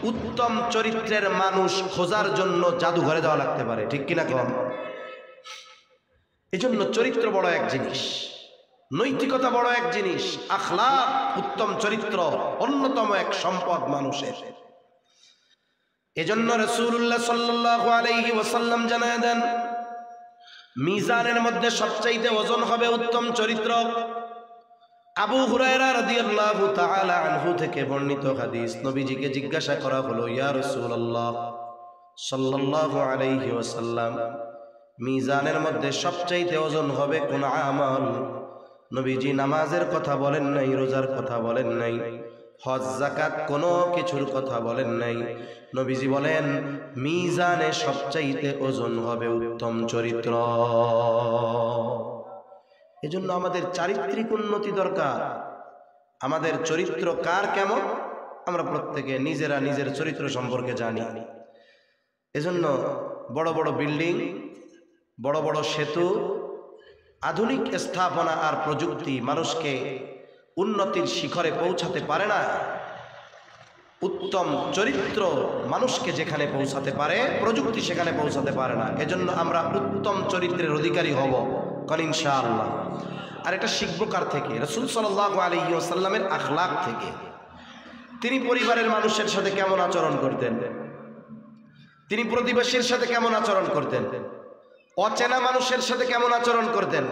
উত্তম চরিত্রের মানুষ খোঁজার জন্য জাদুঘরে যাওয়া লাগতে পারে। ঠিক কিনা কম? এজন্য চরিত্র বড় এক জিনিস, নৈতিকতা বড় এক জিনিস, আখলাক, উত্তম চরিত্র অন্যতম এক সম্পদ মানুষের। এজন্য রাসূলুল্লাহ সাল্লাল্লাহু আলাইহি ওয়াসাল্লাম জানায় দেন, মিজানের মধ্যে সবচাইতে ওজন হবে উত্তম চরিত্র। আবু হুরায়রা রাদিয়াল্লাহু তাআলা আনহু থেকে বর্ণিত হাদিস, নবীজিকে জিজ্ঞাসা করা হলো, ইয়া রাসূলুল্লাহ সাল্লাল্লাহু আলাইহি ওয়াসাল্লাম, মিজানের মধ্যে সবচাইতে ওজন হবে কোন আমল? নবীজি নামাজের কথা বলেন নাই, রোজার কথা বলেন নাই, হজ যাকাত কোনো কিছুর কথা বলেন নাই। নবীজি বলেন মিজানে সবচাইতে ওজন হবে উত্তম চরিত্র। এজন্য আমাদের চারিত্রিক উন্নতি দরকার। আমাদের চরিত্র কার কেমন আমরা প্রত্যেকে নিজেরা নিজের চরিত্র সম্পর্কে জানি। এজন্য বড় বড় বিল্ডিং, বড় বড় সেতু, আধুনিক স্থাপনা আর প্রযুক্তি মানুষকে উন্নতির শিখরে পৌঁছাতে পারে না। উত্তম চরিত্র মানুষকে যেখানে পৌঁছাতে পারে, প্রযুক্তি সেখানে পৌঁছাতে পারে না। এজন্য আমরা উত্তম চরিত্রের অধিকারী হব কারণ ইনশাআল্লাহ। আর এটা শিখবো কার থেকে? রাসূল সাল্লাল্লাহু আলাইহি ওয়াসাল্লামের আখলাক থেকে। তিনি পরিবারের মানুষের সাথে কেমন আচরণ করতেন, তিনি প্রতিবেশীর সাথে কেমন আচরণ করতেন, অচেনা মানুষের সাথে কেমন আচরণ করতেন,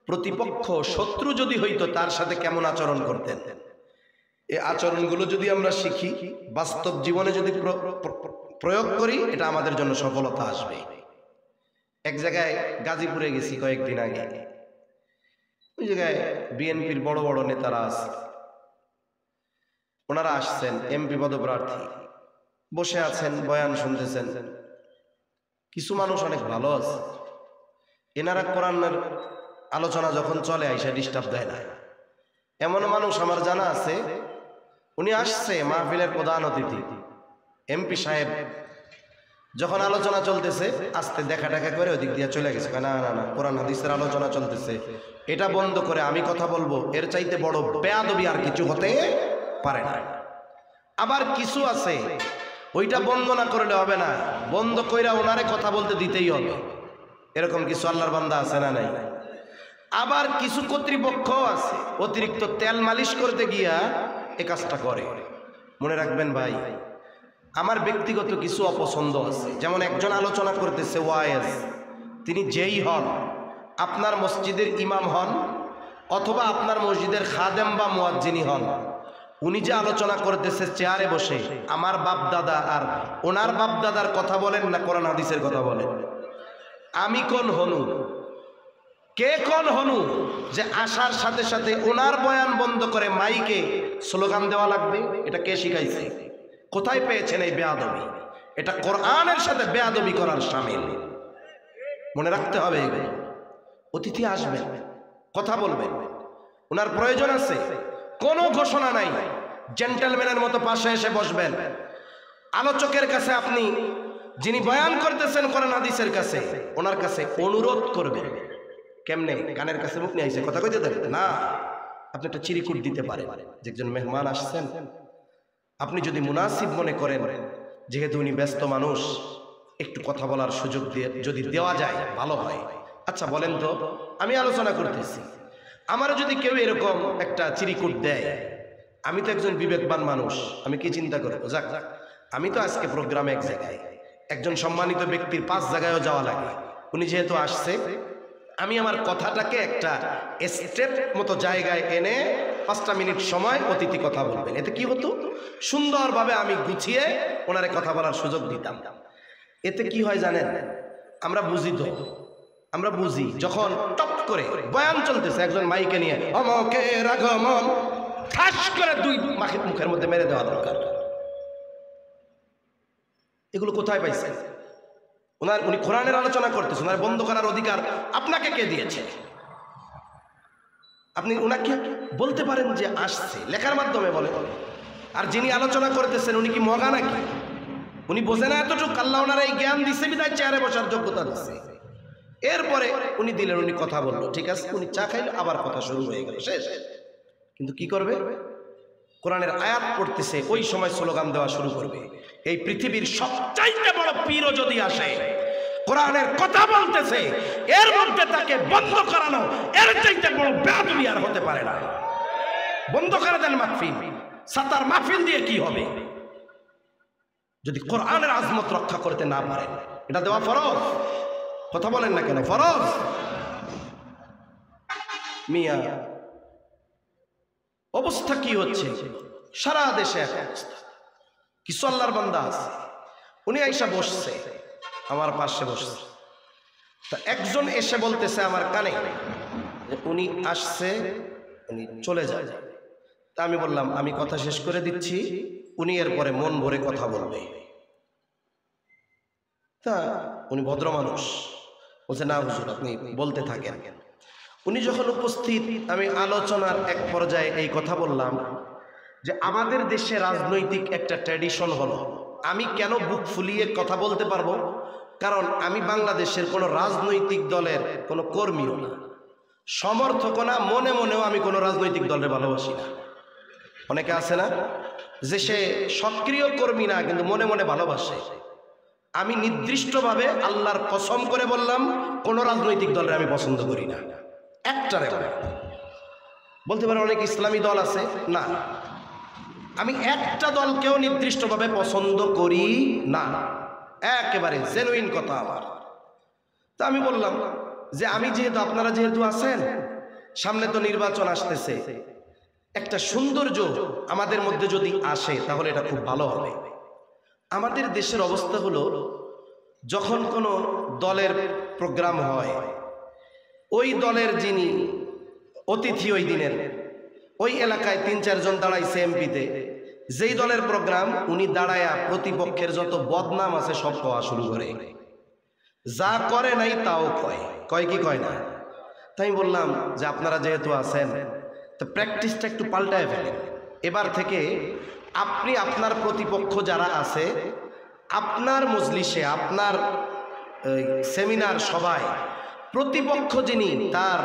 প্রতিপক্ষ শত্রু যদি হইতো তার সাথে কেমন আচরণ করতেন। এই আচরণগুলো যদি আমরা শিখি, বাস্তব জীবনে যদি প্রয়োগ করি, এটা আমাদের জন্য সফলতা আসবে। এক জায়গায় গাজীপুরে গেছি কয়েকদিন আগে। ওই জায়গায় বিএনপির বড় বড় নেতারা আছে, ওনারা আসছেন, এমপি পদপ্রার্থী বসে আছেন, বয়ান শুনতেছেন। কিছু মানুষ অনেক ভালো আছে, এনারা কোরআনের আলোচনা যখন চলে আইসা ডিস্টার্ব দেয় না। এমন মানুষ আমার জানা আছে, উনি আসছে মাহফিলের প্রধান অতিথি এমপি সাহেব, যখন আলোচনা চলতেছে আস্তে দেখা দেখা করে ওদিক দিয়ে চলে গেছে। না না না, কোরআন হাদিসের আলোচনা চলতেছে, এটা বন্ধ করে আমি কথা বলবো, এর চাইতে বড় বেয়াদবি আর কিছু হতে পারে না। আবার কিছু আছে ওইটা বন্ধ না করলে হবে না, বন্ধ কইরা ওনারে কথা বলতে দিতেই হবে। এরকম কিছু আল্লাহর বান্দা আছে না নাই? আবার কিছু কর্তৃপক্ষ আছে অতিরিক্ত তেল মালিশ করতে গিয়া এ কাজটা করে। মনে রাখবেন ভাই, আমার ব্যক্তিগত কিছু অপছন্দ আছে। যেমন একজন আলোচনা করতেছে ওয়াইজ, তিনি যেই হন, আপনার মসজিদের ইমাম হন অথবা আপনার মসজিদের খাদেম বা মুয়াজ্জিনি হন, উনি যে আলোচনা করতেছে চেয়ারে বসে, আমার বাপ দাদা আর ওনার বাপ দাদার কথা বলেন না কোরআন হাদিসের কথা বলেন? আমি কোন হনু, কে কোন হনু যে আসার সাথে সাথে ওনার বয়ান বন্ধ করে মাইকে স্লোগান দেওয়া লাগবে? এটা কে শিখাইছে? কোথায় পেয়েছেন এই বেয়াদবি? এটা কোরআনের সাথে বেয়াদবি করার শামিল। মনে রাখতে হবে এগুলো। অতিথি আসবেন, কথা বলবেন, ওনার প্রয়োজন আছে, কোনো ঘোষণা নাই, জেন্টলম্যানের মতো পাশে এসে বসবেন। আলোচকের কাছে আপনি, যিনি বয়ান করতেছেন কোরআন হাদিসের কাছে, ওনার কাছে অনুরোধ করবেন। কেমনে? কানের কাছে মুখ নিয়ে আইসে কথা কইতে দেন না, আপনি একটা চিরিকুট দিতে পারেন যে একজন মেহমান আসছেন, আপনি যদি মুনাসিব মনে করেন, যেহেতু উনি ব্যস্ত মানুষ, একটু কথা বলার সুযোগ দিয়ে যদি দেওয়া যায় ভালো হয়। আচ্ছা বলেন তো, আমি আলোচনা করতেছি, আমারও যদি কেউ এরকম একটা চিরিকুট দেয়, আমি তো একজন বিবেকবান মানুষ, আমি কি চিন্তা করবো, যাক আমি তো আজকে প্রোগ্রামে এক জায়গায়, একজন সম্মানিত ব্যক্তির 5 জায়গায়ও যাওয়া লাগে, উনি যেহেতু আসছে, আমি আমার কথাটাকে একটা স্টেপ মতো জায়গায় এনে 5টা মিনিট সময় অতিথি কথা বলবেন। এতে কি হতো, সুন্দরভাবে আমি গুছিয়ে ওনারে কথা বলার সুযোগ দিতাম। এতে কি হয় জানেন, আমরা বুঝি তো, আমরা বুঝি যখন টপ করে বয়ান চলতেছে, একজন মাইকে নিয়ে অমকের আগমন ঠাস করে 2 মুখের মধ্যে মেরে দেওয়া দরকার। এগুলো কোথায় পাইছে? উনি কোরআনের আলোচনা করতেছে, ওনার বন্ধ করার অধিকার আপনাকে কে দিয়েছে? আপনি ওনাকে বলতে পারেন যে আসছে, লেখার মাধ্যমে বলে। আর যিনি আলোচনা করতেছেন উনি কি মগা নাকি? উনি বোঝে না এতটুকু? আল্লাহ ওনার এই জ্ঞান দিচ্ছে বিধায় চেয়ারে বসার যোগ্যতা দিচ্ছে। এরপরে উনি দিলেন, উনি কথা বললো, ঠিক আছে, উনি চা খাইলো, আবার কথা শুরু হয়ে গেল, শেষ। কিন্তু কি করবে? কোরআনের আয়াত পড়তেছে, ওই সময় স্লোগান দেওয়া শুরু করবে। এই পৃথিবীর সবচাইতে বড় পীরও যদি আসে, কোরআনের কথা বলতেছে, এর মধ্যে তাকে বন্ধ করানো এর চাইতে বড় বেয়াদবি আর হতে পারে না। বন্ধ করে দেন মাহফিল, সাতার মাহফিল দিয়ে কি হবে যদি কোরআনের আজমত রক্ষা করতে না পারেন? এটা দেওয়া ফরজ। কথা বলেন না কেন? ফরজ। মিয়া অবস্থা কি হচ্ছে সারা দেশে? কিছু আল্লাহর বান্দা আছে, উনি আইসা বসছে, আমার পাশে বসছে, তা একজন এসে বলতেছে আমার কানে যে উনি আসছে, উনি চলে যায়। তা আমি বললাম আমি কথা শেষ করে দিচ্ছি, উনি এরপরে মন ভরে কথা বলবে। তা উনি ভদ্র মানুষ, বলছে না হুজুর আপনি বলতে থাকেন। উনি যখন উপস্থিত, আমি আলোচনার এক পর্যায়ে এই কথা বললাম যে আমাদের দেশে রাজনৈতিক একটা ট্র্যাডিশন হলো, আমি কেন বুক ফুলিয়ে কথা বলতে পারবো? কারণ আমি বাংলাদেশের কোনো রাজনৈতিক দলের কোনো কর্মীও না, সমর্থকও না, মনে মনেও আমি কোনো রাজনৈতিক দলের ভালোবাসি না। অনেকে আছে না যে সে সক্রিয় কর্মী না কিন্তু মনে মনে ভালোবাসে। আমি নির্দিষ্টভাবে আল্লাহর কসম করে বললাম, কোনো রাজনৈতিক দলের আমি পছন্দ করি না, একটারে। বলতে পারে অনেক ইসলামী দল আছে, না, আমি একটা দলকেও নির্দিষ্টভাবে পছন্দ করি না, একেবারে জেনুইন কথা আমার। তা আমি বললাম যে আমি যেহেতু, আপনারা যেহেতু আছেন, সামনে তো নির্বাচন আসতেছে, একটা সৌন্দর্য আমাদের মধ্যে যদি আসে তাহলে এটা খুব ভালো হবে। আমাদের দেশের অবস্থা হলো, যখন কোনো দলের প্রোগ্রাম হয়, ওই দলের যিনি অতিথি ওই দিনের, ওই এলাকায় ৩-৪ জন দাঁড়াইছে এমপিতে, যেই দলের প্রোগ্রাম উনি দাঁড়ায়া প্রতিপক্ষের যত বদনাম আছে সব কওয়া শুরু করে, যা করে নাই তাও কয়। কয় কি কয় না? তাই আমি বললাম যে আপনারা যেহেতু আছেন তো প্র্যাকটিসটা একটু পাল্টায় ফেলেন। এবার থেকে আপনি আপনার প্রতিপক্ষ যারা আছে আপনার মজলিসে, আপনার সেমিনার সভায় প্রতিপক্ষ যিনি, তার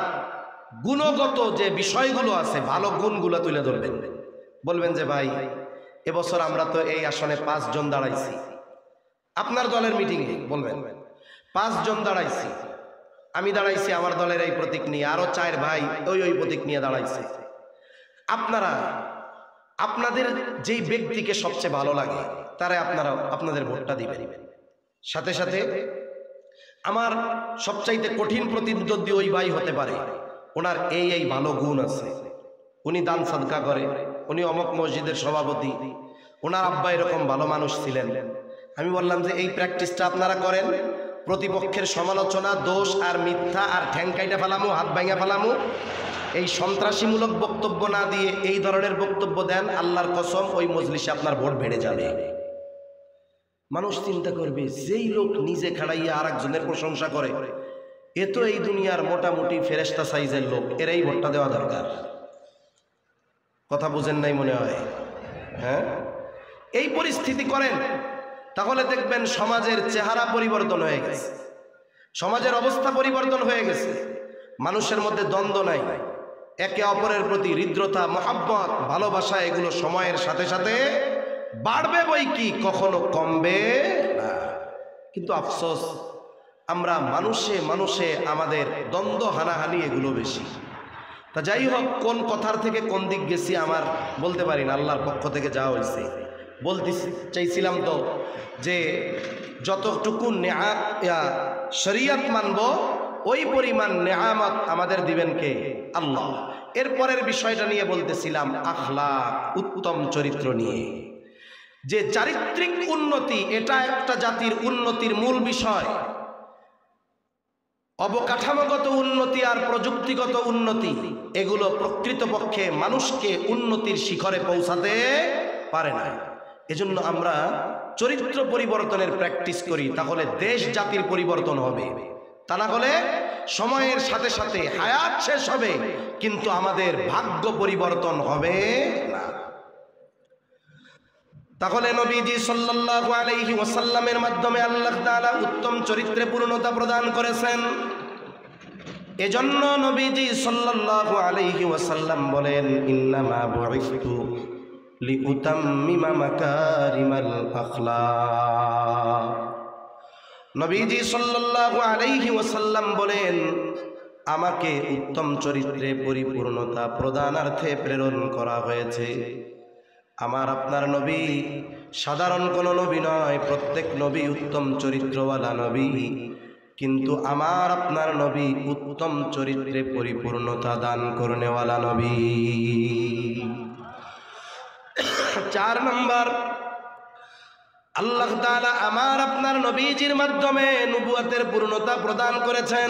গুণগত যে বিষয়গুলো আছে ভালো গুণগুলো তুলে ধরবেন। বলবেন যে ভাই এবছর আমরা তো এই আসনে 5 জন দাঁড়াইছি, আপনার দলের মিটিংয়ে বলবেন 5 জন দাঁড়াইছি, আমি দাঁড়াইছি আমার দলের এই প্রতীক নিয়ে, আরো 4 ভাই ওই প্রতীক নিয়ে দাঁড়াইছে। আপনারা আপনাদের যেই ব্যক্তিকে সবচেয়ে ভালো লাগে তারা আপনারা আপনাদের ভোটটা দিবেন। সাথে সাথে আমার সবচাইতে কঠিন প্রতিদ্বন্দ্বী ওই ভাই হতে পারে, ওনার এই ভালো গুণ আছে, উনি দান সাদকা করে, উনি অমুক মসজিদের সভাপতি, ওনার আব্বা এরকম ভালো মানুষ ছিলেন। আমি বললাম যে এই প্র্যাকটিসটা আপনারা করেন, প্রতিপক্ষের সমালোচনা, দোষ আর মিথ্যা আর ঠ্যাং কাইটা ফেলামু, হাত ভাঙা ফেলামু, এই সন্ত্রাসীমূলক বক্তব্য না দিয়ে এই ধরনের বক্তব্য দেন, আল্লাহর কসম ওই মজলিসে আপনার ভোট বেড়ে যাবে। মানুষ চিন্তা করবে যেই লোক নিজে খাড়াইয়া আর একজনের প্রশংসা করে, এ তো এই দুনিয়ার মোটামুটি ফেরেশতা সাইজের লোক, এরাই ভোটটা দেওয়া দরকার। কথা বুঝেন নাই মনে হয়? হ্যাঁ, এই পরিস্থিতি করেন, তাহলে দেখবেন সমাজের চেহারা পরিবর্তন হয়ে গেছে, সমাজের অবস্থা পরিবর্তন হয়ে গেছে, মানুষের মধ্যে দ্বন্দ্ব নাই, একে অপরের প্রতি হৃদ্রতা, মহাব্বত, ভালোবাসা এগুলো সময়ের সাথে সাথে বাড়বে বই কি, কখনো কমবে না। কিন্তু আফসোস আমরা মানুষে মানুষে আমাদের দ্বন্দ্ব হানাহানি এগুলো বেশি। তা যাই হোক, কোন কথার থেকে কোন দিক গেছি আমার বলতে পারি না, আল্লাহর পক্ষ থেকে যা হয়েছে বলতে চাইছিলাম তো যে যতটুকু শরীয়ত মানব ওই পরিমাণ নেয়ামত আমাদের দিবেন কে? আল্লাহ। এরপরের বিষয়টা নিয়ে বলতেছিলাম আখলাক, উত্তম চরিত্র নিয়ে। যে চারিত্রিক উন্নতি এটা একটা জাতির উন্নতির মূল বিষয়। অবকাঠামোগত উন্নতি আর প্রযুক্তিগত উন্নতি এগুলো প্রকৃতপক্ষে মানুষকে উন্নতির শিখরে পৌঁছাতে পারে না। এজন্য আমরা চরিত্র পরিবর্তনের প্র্যাকটিস করি, তাহলে দেশ জাতির পরিবর্তন হবে। তা না হলে সময়ের সাথে সাথে হায়াত শেষ হবে কিন্তু আমাদের ভাগ্য পরিবর্তন হবে না। তাহলে নবীজি সাল্লাল্লাহু আলাইহি ওয়াসাল্লামের মাধ্যমে আল্লাহ তাআলা উত্তম চরিত্রে পূর্ণতা প্রদান করেছেন। এজন্য নবীজি সাল্লাল্লাহু আলাইহি ওয়াসাল্লাম বলেন, ইন্নামা বুইসতু লিউতাম্মিমা মাকারিমাল আখলাক। নবীজি সাল্লাল্লাহু আলাইহি ওয়াসাল্লাম বলেন, আমাকে উত্তম চরিত্রে পরিপূর্ণতা প্রদানার্থে প্রেরণ করা হয়েছে। আমার আপনার নবী সাধারণ কোন নবী নয়, প্রত্যেক নবী উত্তম চরিত্রওয়ালা নবী, কিন্তু আমার আপনার নবী উত্তম চরিত্রে পরিপূর্ণতা দান করনেওয়ালা নবী। 4 নম্বর, আল্লাহ তাআলা আমার আপনার নবীজির মাধ্যমে নবুয়তের পূর্ণতা প্রদান করেছেন।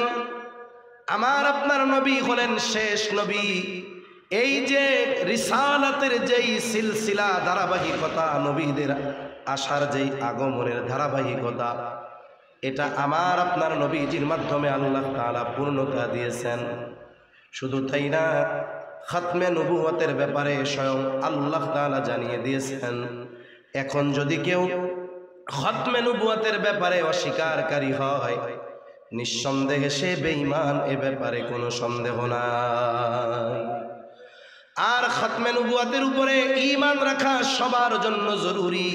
আমার আপনার নবী হলেন শেষ নবী। এই যে রিসালাতের যেই সিলসিলা ধারাবাহিকতা, নবীদের আসার যেই আগমনের ধারাবাহিকতা, এটা আমার আপনার নবীজির মাধ্যমে আল্লাহ তাআলা পূর্ণতা দিয়েছেন। শুধু তাই না, খাতমে নবুয়তের ব্যাপারে স্বয়ং আল্লাহ তাআলা জানিয়ে দিয়েছেন, এখন যদি কেউ খাতমে নবুয়তের ব্যাপারে অস্বীকারী হয়, নিঃসন্দেহে সে বেঈমান, এ ব্যাপারে কোনো সন্দেহ নাই। আর খাতমে নবুয়তের উপরে ঈমান রাখা সবার জন্য জরুরি,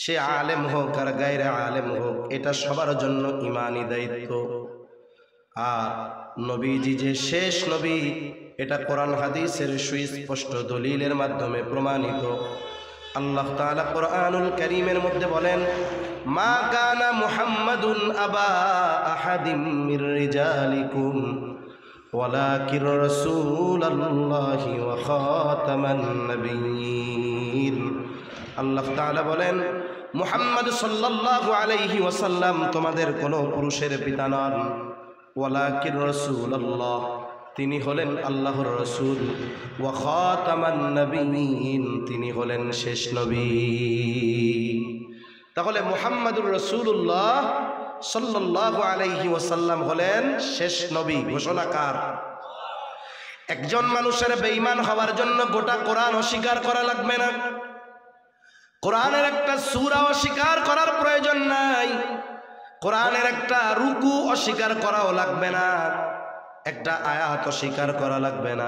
সে আলেম হোক আর গায়রে আলেম হোক, এটা সবার জন্য ঈমানি দায়িত্ব। আর নবীজি যে শেষ নবী, এটা কোরআন হাদিসের সুস্পষ্ট দলিলের মাধ্যমে প্রমাণিত। আল্লাহ তাআলা কোরআনুল কারীমের মধ্যে বলেন, মা কানা মুহাম্মাদুন আবা আহাদিম মির রিজালিকুম ওয়ালাকিন রাসূলুল্লাহি ওয়া খাতামান নাবিয়্যিন আল্লাহ তাআলা বলেন, মুহাম্মদ সাল্লাল্লাহু আলাইহি ওয়াসাল্লাম তোমাদের কোনো পুরুষের পিতা নন, ওয়ালাকিন রাসূলুল্লাহ, তিনি হলেন আল্লাহর রাসূল, ওয়া খাতামান নবিয়্যিন, তিনি হলেন শেষ নবী। তাহলে মুহাম্মদুর রাসূলুল্লাহ সাল্লাল্লাহু আলাইহি ওয়াসাল্লাম হলেন শেষ নবী। ঘোষণাকার। একজন মানুষের বেঈমান হওয়ার জন্য গোটা কোরআন অস্বীকার করা লাগবে না, কোরআনের একটা সূরা অস্বীকার করার প্রয়োজন নাই, কোরআনের একটা রুকু অস্বীকার করাও লাগবে না, একটা আয়াত অস্বীকার করা লাগবে না,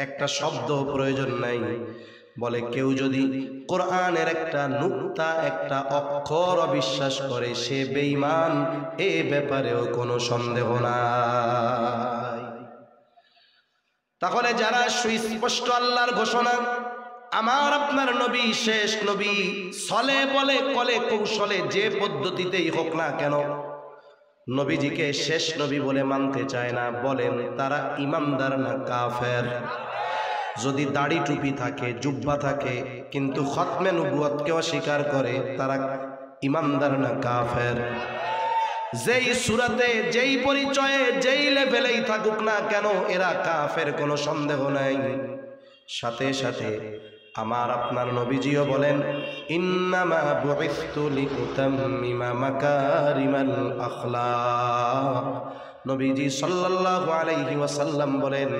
একটা শব্দ প্রয়োজন নাই। বলে কেউ যদি কোরআনের একটা নুক্তা, একটা অক্ষর অবিশ্বাস করে সে বেঈমান, এ ব্যাপারেও কোনো সন্দেহ নাই। তাহলে যারা সুস্পষ্ট আল্লাহর ঘোষণা, আমার আপনার নবী শেষ নবী, ছলে বলে কলে কৌশলে যে পদ্ধতিতেই হোক না কেন নবীজিকে শেষ নবী বলে মানতে চায় না, বলেন তারা ঈমানদার না কাফের? যদি দাড়ি টুপি থাকে, জুব্বা থাকে, কিন্তু খতমে নবুয়তকে অস্বীকার করে, তারা ঈমানদার না কাফের? যেই সূরাতে, যেই পরিচয়ে, যেই লেভেলেই থাকুক না কেন এরা কাফের, কোনো সন্দেহ নাই। সাথে সাথে আমার আপনার নবীজিও বলেন, ইন্নামা বুইসতু লিউতাম্মিমা মাকারিমাল আখলাক। নবীজি সাল্লাল্লাহু আলাইহি ওয়াসাল্লাম বলেন,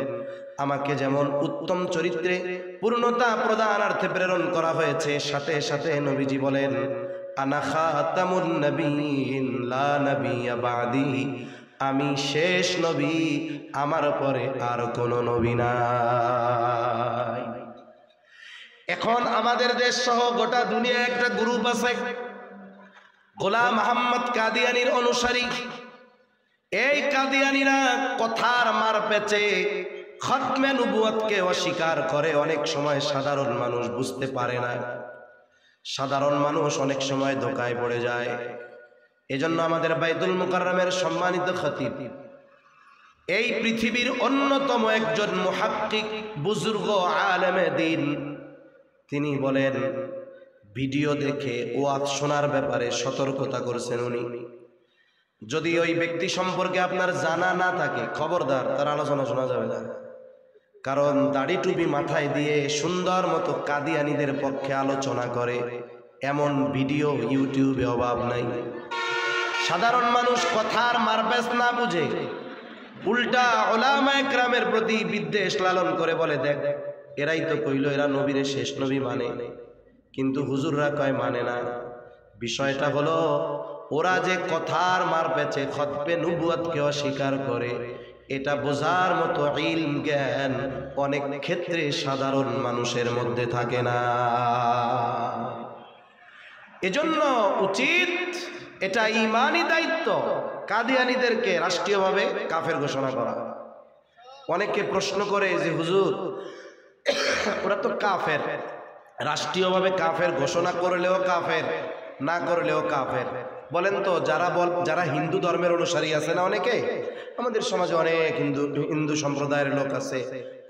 আমাকে যেমন উত্তম চরিত্রে পূর্ণতা প্রদানার্থে প্রেরণ করা হয়েছে, সাথে সাথে নবীজি বলেন, আনা খাতামুন নবিয়্যিন লা নাবিয়্যা বাদি, আমি শেষ নবী, আমার পরে আর কোনো নবী নাই। এখন আমাদের দেশ সহ গোটা দুনিয়া একটা গ্রুপ আছে, গোলাম আহমদ কাদিয়ানীর অনুসারী। এই কাদিয়ানীরা কথার মার পেঁচে খতমে নবুয়তকে অস্বীকার করে। অনেক সময় সাধারণ মানুষ বুঝতে পারে না, সাধারণ মানুষ অনেক সময় ধোঁকায় পড়ে যায়। এজন্য আমাদের বাইতুল মুকাররমের সম্মানিত খতিব, এই পৃথিবীর অন্যতম একজন মুহাক্কিক, বুজুর্গ আলেমে দ্বীন, তিনি বলেন, ভিডিও দেখে ওয়াজ শোনার ব্যাপারে সতর্কতা করেছেন উনি। যদি ওই ব্যক্তি সম্পর্কে আপনার জানা না থাকে, খবরদার তার আলোচনা শোনা যাবে না। কারণ দাড়ি টুপি মাথায় দিয়ে সুন্দর মতো কাদিয়ানীদের পক্ষে আলোচনা করে এমন ভিডিও ইউটিউবে অভাব নাই। সাধারণ মানুষ কথার মারপ্যাচ না বুঝে উল্টা উলামায়ে কেরামের প্রতি বিদ্বেষ লালন করে, বলে দেখ এরাই তো কইল এরা নবীর শেষ নবী মানে, কিন্তু হুজুররা কয় মানে না। বিষয়টা হলো ওরা যে কথার মার পেছে খতমে নবুয়তকে অস্বীকার করে, এটা বোঝার মতো ইলম জ্ঞান অনেক ক্ষেত্রে সাধারণ মানুষের মধ্যে থাকে না। এজন্য উচিত, এটা ঈমানি দায়িত্ব, কাদিয়ানীদেরকে রাষ্ট্রীয়ভাবে কাফের ঘোষণা করা। অনেকে প্রশ্ন করে যে হুজুর ওরা তো কাফের, রাষ্ট্রীয়ভাবে কাফের ঘোষণা করলেও কাফের, না করলেও কাফের। বলেন তো, যারা হিন্দু ধর্মের অনুসারী আছে না অনেকে, আমাদের সমাজে অনেক হিন্দু সম্প্রদায়ের লোক আছে,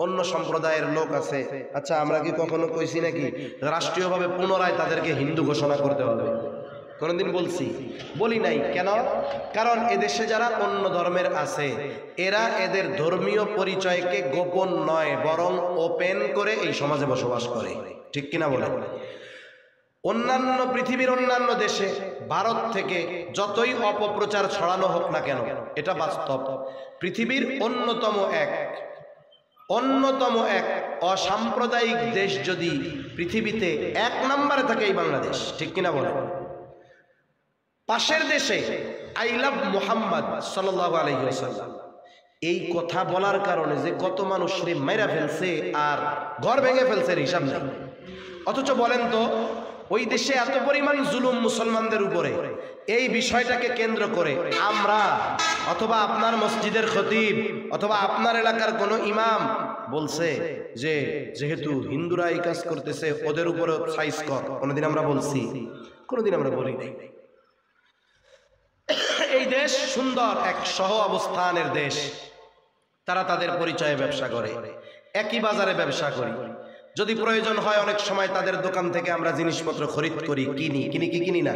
অন্য সম্প্রদায়ের লোক আছে। আচ্ছা, আমরা কি কখনো কইছি নাকি রাষ্ট্রীয়ভাবে পুনরায় তাদেরকে হিন্দু ঘোষণা করতে হবে? কোনদিন বলছি? বলি নাই। কেন? কারণ এদেশে যারা অন্য ধর্মের আছে, এরা এদের ধর্মীয় পরিচয়কে গোপন নয় বরং ওপেন করে এই সমাজে বসবাস করে। ঠিক কিনা বলে? অন্যান্য পৃথিবীর অন্যান্য দেশে, ভারত থেকে যতই অপপ্রচার ছড়ানো হোক না কেন, এটা বাস্তব, পৃথিবীর অন্যতম এক অসাম্প্রদায়িক দেশ যদি পৃথিবীতে 1 নম্বরে থাকে এই বাংলাদেশ। ঠিক কিনা বলে? পাশের দেশে আই লাভ মুহাম্মদ সাল্লাল্লাহু আলাইহি ওয়াসাল্লাম, এই কথা বলার কারণে যে কত মানুষরে মাইরা ফেলছে আর ঘর ভেঙে ফেলছে হিসাব নেই। অথচ বলেন তো, ওই দেশে এত পরিমাণ জুলুম মুসলমানদের উপরে, এই বিষয়টাকে কেন্দ্র করে আমরা অথবা আপনার মসজিদের খতিব অথবা আপনার এলাকার কোনো ইমাম বলছে যে যেহেতু হিন্দুরা এই কাজ করতেছে ওদের উপরে সাইজ কর। কোনোদিন আমরা বলছি? কোনোদিন আমরা বলি নাই। এই দেশ সুন্দর এক সহ অবস্থানের দেশ, তারা তাদের পরিচয়ে ব্যবসা করে, একই বাজারে ব্যবসা করি, যদি প্রয়োজন হয় অনেক সময় তাদের দোকান থেকে আমরা জিনিসপত্র খরিদ করি, কিনি না,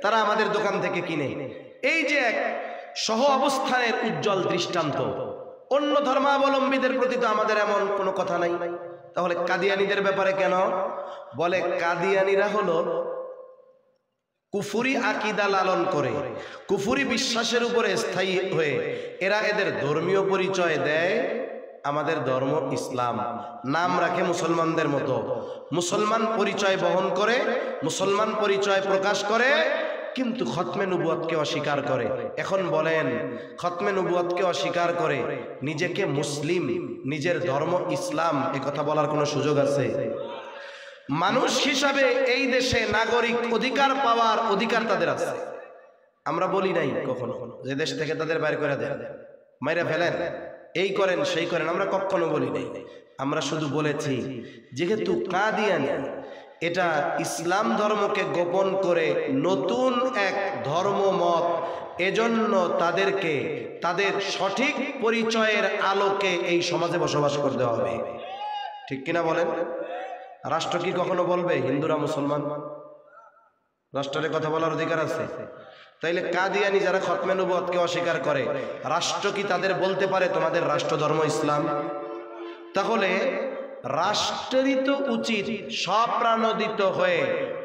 তারা আমাদের দোকান থেকে কিনে। এই যে এক সহ অবস্থানের উজ্জ্বল দৃষ্টান্ত। অন্য ধর্মাবলম্বীদের প্রতি তো আমাদের এমন কোনো কথা নাই। তাহলে কাদিয়ানীদের ব্যাপারে কেন বলে? কাদিয়ানীরা হলো কুফুরি আকীদা লালন করে, কুফুরি বিশ্বাসের উপরে স্থায়ী হয়ে এরা এদের ধর্মীয় পরিচয় দেয় আমাদের ধর্ম ইসলাম, নাম রাখে মুসলমানদের মতো, মুসলমান পরিচয় বহন করে, মুসলমান পরিচয় প্রকাশ করে, কিন্তু খতমে নবুয়তকে অস্বীকার করে। এখন বলেন, খতমে নবুয়তকে অস্বীকার করে নিজেকে মুসলিম, নিজের ধর্ম ইসলাম এ কথা বলার কোনো সুযোগ আছে? মানুষ হিসাবে এই দেশে নাগরিক অধিকার পাওয়ার অধিকার তাদের আছে। আমরা বলি নাই কখনো যে দেশ থেকে তাদের বাইরে করে দেন, মাইরা ফেলেন, এই করেন সেই করেন, আমরা কখনো বলি নাই। আমরা শুধু বলেছি যেহেতু কাদিয়ানী এটা ইসলাম ধর্মকে গোপন করে নতুন এক ধর্মমত, এজন্য তাদেরকে তাদের সঠিক পরিচয়ের আলোকে এই সমাজে বসবাস করতে হবে। ঠিক কিনা বলেন? রাষ্ট্র কি কখনো বলবে হিন্দুরা মুসলমান? রাষ্ট্রের কথা বলার অধিকার আছে? তাইলে কাদিয়ানী যারা খতমে নবুয়তকে অস্বীকার করে, রাষ্ট্র কি তাদের বলতে পারে তোমাদের রাষ্ট্র ধর্ম ইসলাম? তাহলে রাষ্ট্রেরই তো উচিত সপ্রাণোদিত হয়ে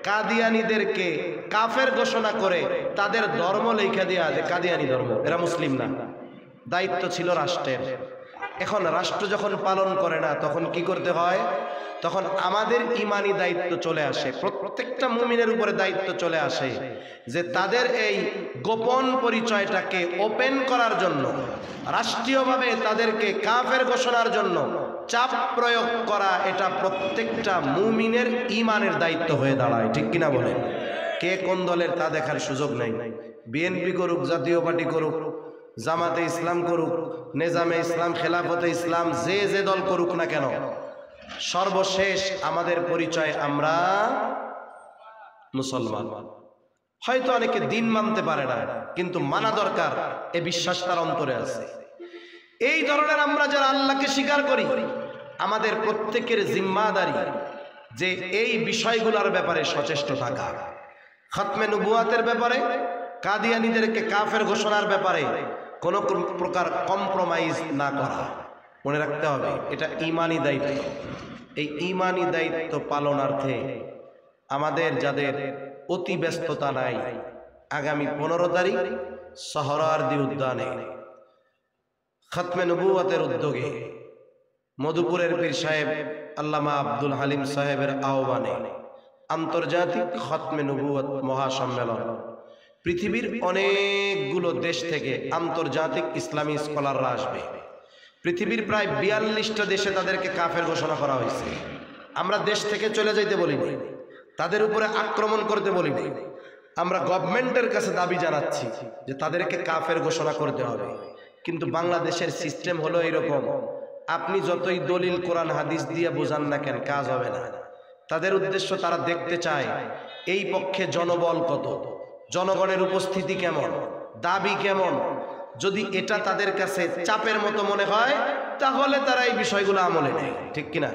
কাদিয়ানীদেরকে কাফের ঘোষণা করে তাদের ধর্ম লেখা দেয়া যে কাদিয়ানী ধর্ম, এরা মুসলিম না। দায়িত্ব ছিল রাষ্ট্রের। এখন রাষ্ট্র যখন পালন করে না, তখন কি করতে হয়? তখন আমাদের ইমানি দায়িত্ব চলে আসে, প্রত্যেকটা মুমিনের উপরে দায়িত্ব চলে আসে যে তাদের এই গোপন পরিচয়টাকে ওপেন করার জন্য, রাষ্ট্রীয়ভাবে তাদেরকে কাফের ঘোষণার জন্য চাপ প্রয়োগ করা, এটা প্রত্যেকটা মুমিনের ইমানের দায়িত্ব হয়ে দাঁড়ায়। ঠিক কিনা বলেন? কে কোন দলের তা দেখার সুযোগ নেই। বিএনপি করুক, জাতীয় পার্টি করুক, জামাতে ইসলাম করুক, নিজামে ইসলাম, খেলাফতে ইসলাম, যে যে দল করুক না কেন, সর্বশেষ আমাদের পরিচয় আমরা মুসলমান। হয়তো অনেকে দিন মানতে পারে না, কিন্তু মানা দরকার, এ বিশ্বাস তার অন্তরে আছে। এই ধরনের আমরা যারা আল্লাহকে স্বীকার করি, আমাদের প্রত্যেকের জিম্মাদারি যে এই বিষয়গুলোর ব্যাপারে সচেষ্ট থাকা। খতমে নবুয়তের ব্যাপারে, কাদিয়ানীদেরকে কাফের ঘোষণার ব্যাপারে কোন প্রকার কম্প্রোমাইজ না করা, মনে রাখতে হবে এটা ঈমানি দায়িত্ব। এই ঈমানি দায়িত্ব পালনার্থে আমাদের যাদের অতি ব্যস্ততা নাই, আগামী 15 তারিখ সোহরাওয়ার্দী উদ্যানে খতমে নবুয়তের উদ্যোগে মধুপুরের পীর সাহেব আল্লামা আব্দুল হালিম সাহেবের আহ্বানে আন্তর্জাতিক খতমে নবুয়ত মহাসম্মেলন, পৃথিবীর অনেকগুলো দেশ থেকে আন্তর্জাতিক ইসলামী স্কলাররা আসবে। পৃথিবীর প্রায় 42টা দেশে তাদেরকে কাফের ঘোষণা করা হয়েছে। আমরা দেশ থেকে চলে যাইতে বলিনি, তাদের উপরে আক্রমণ করতে বলিনি। আমরা গভর্নমেন্টের কাছে দাবি জানাচ্ছি যে তাদেরকে কাফের ঘোষণা করতে হবে। কিন্তু বাংলাদেশের সিস্টেম হলো এরকম, আপনি যতই দলিল কোরআন হাদিস দিয়ে বোঝান না কেন, কাজ হবে না। তাদের উদ্দেশ্য, তারা দেখতে চায় এই পক্ষে জনবল কত, জনগণের উপস্থিতি কেমন, দাবি কেমন। যদি এটা তাদের কাছে চাপের মতো মনে হয়, তাহলে তারা এই বিষয়গুলো আমলে নেয়। ঠিক কিনা?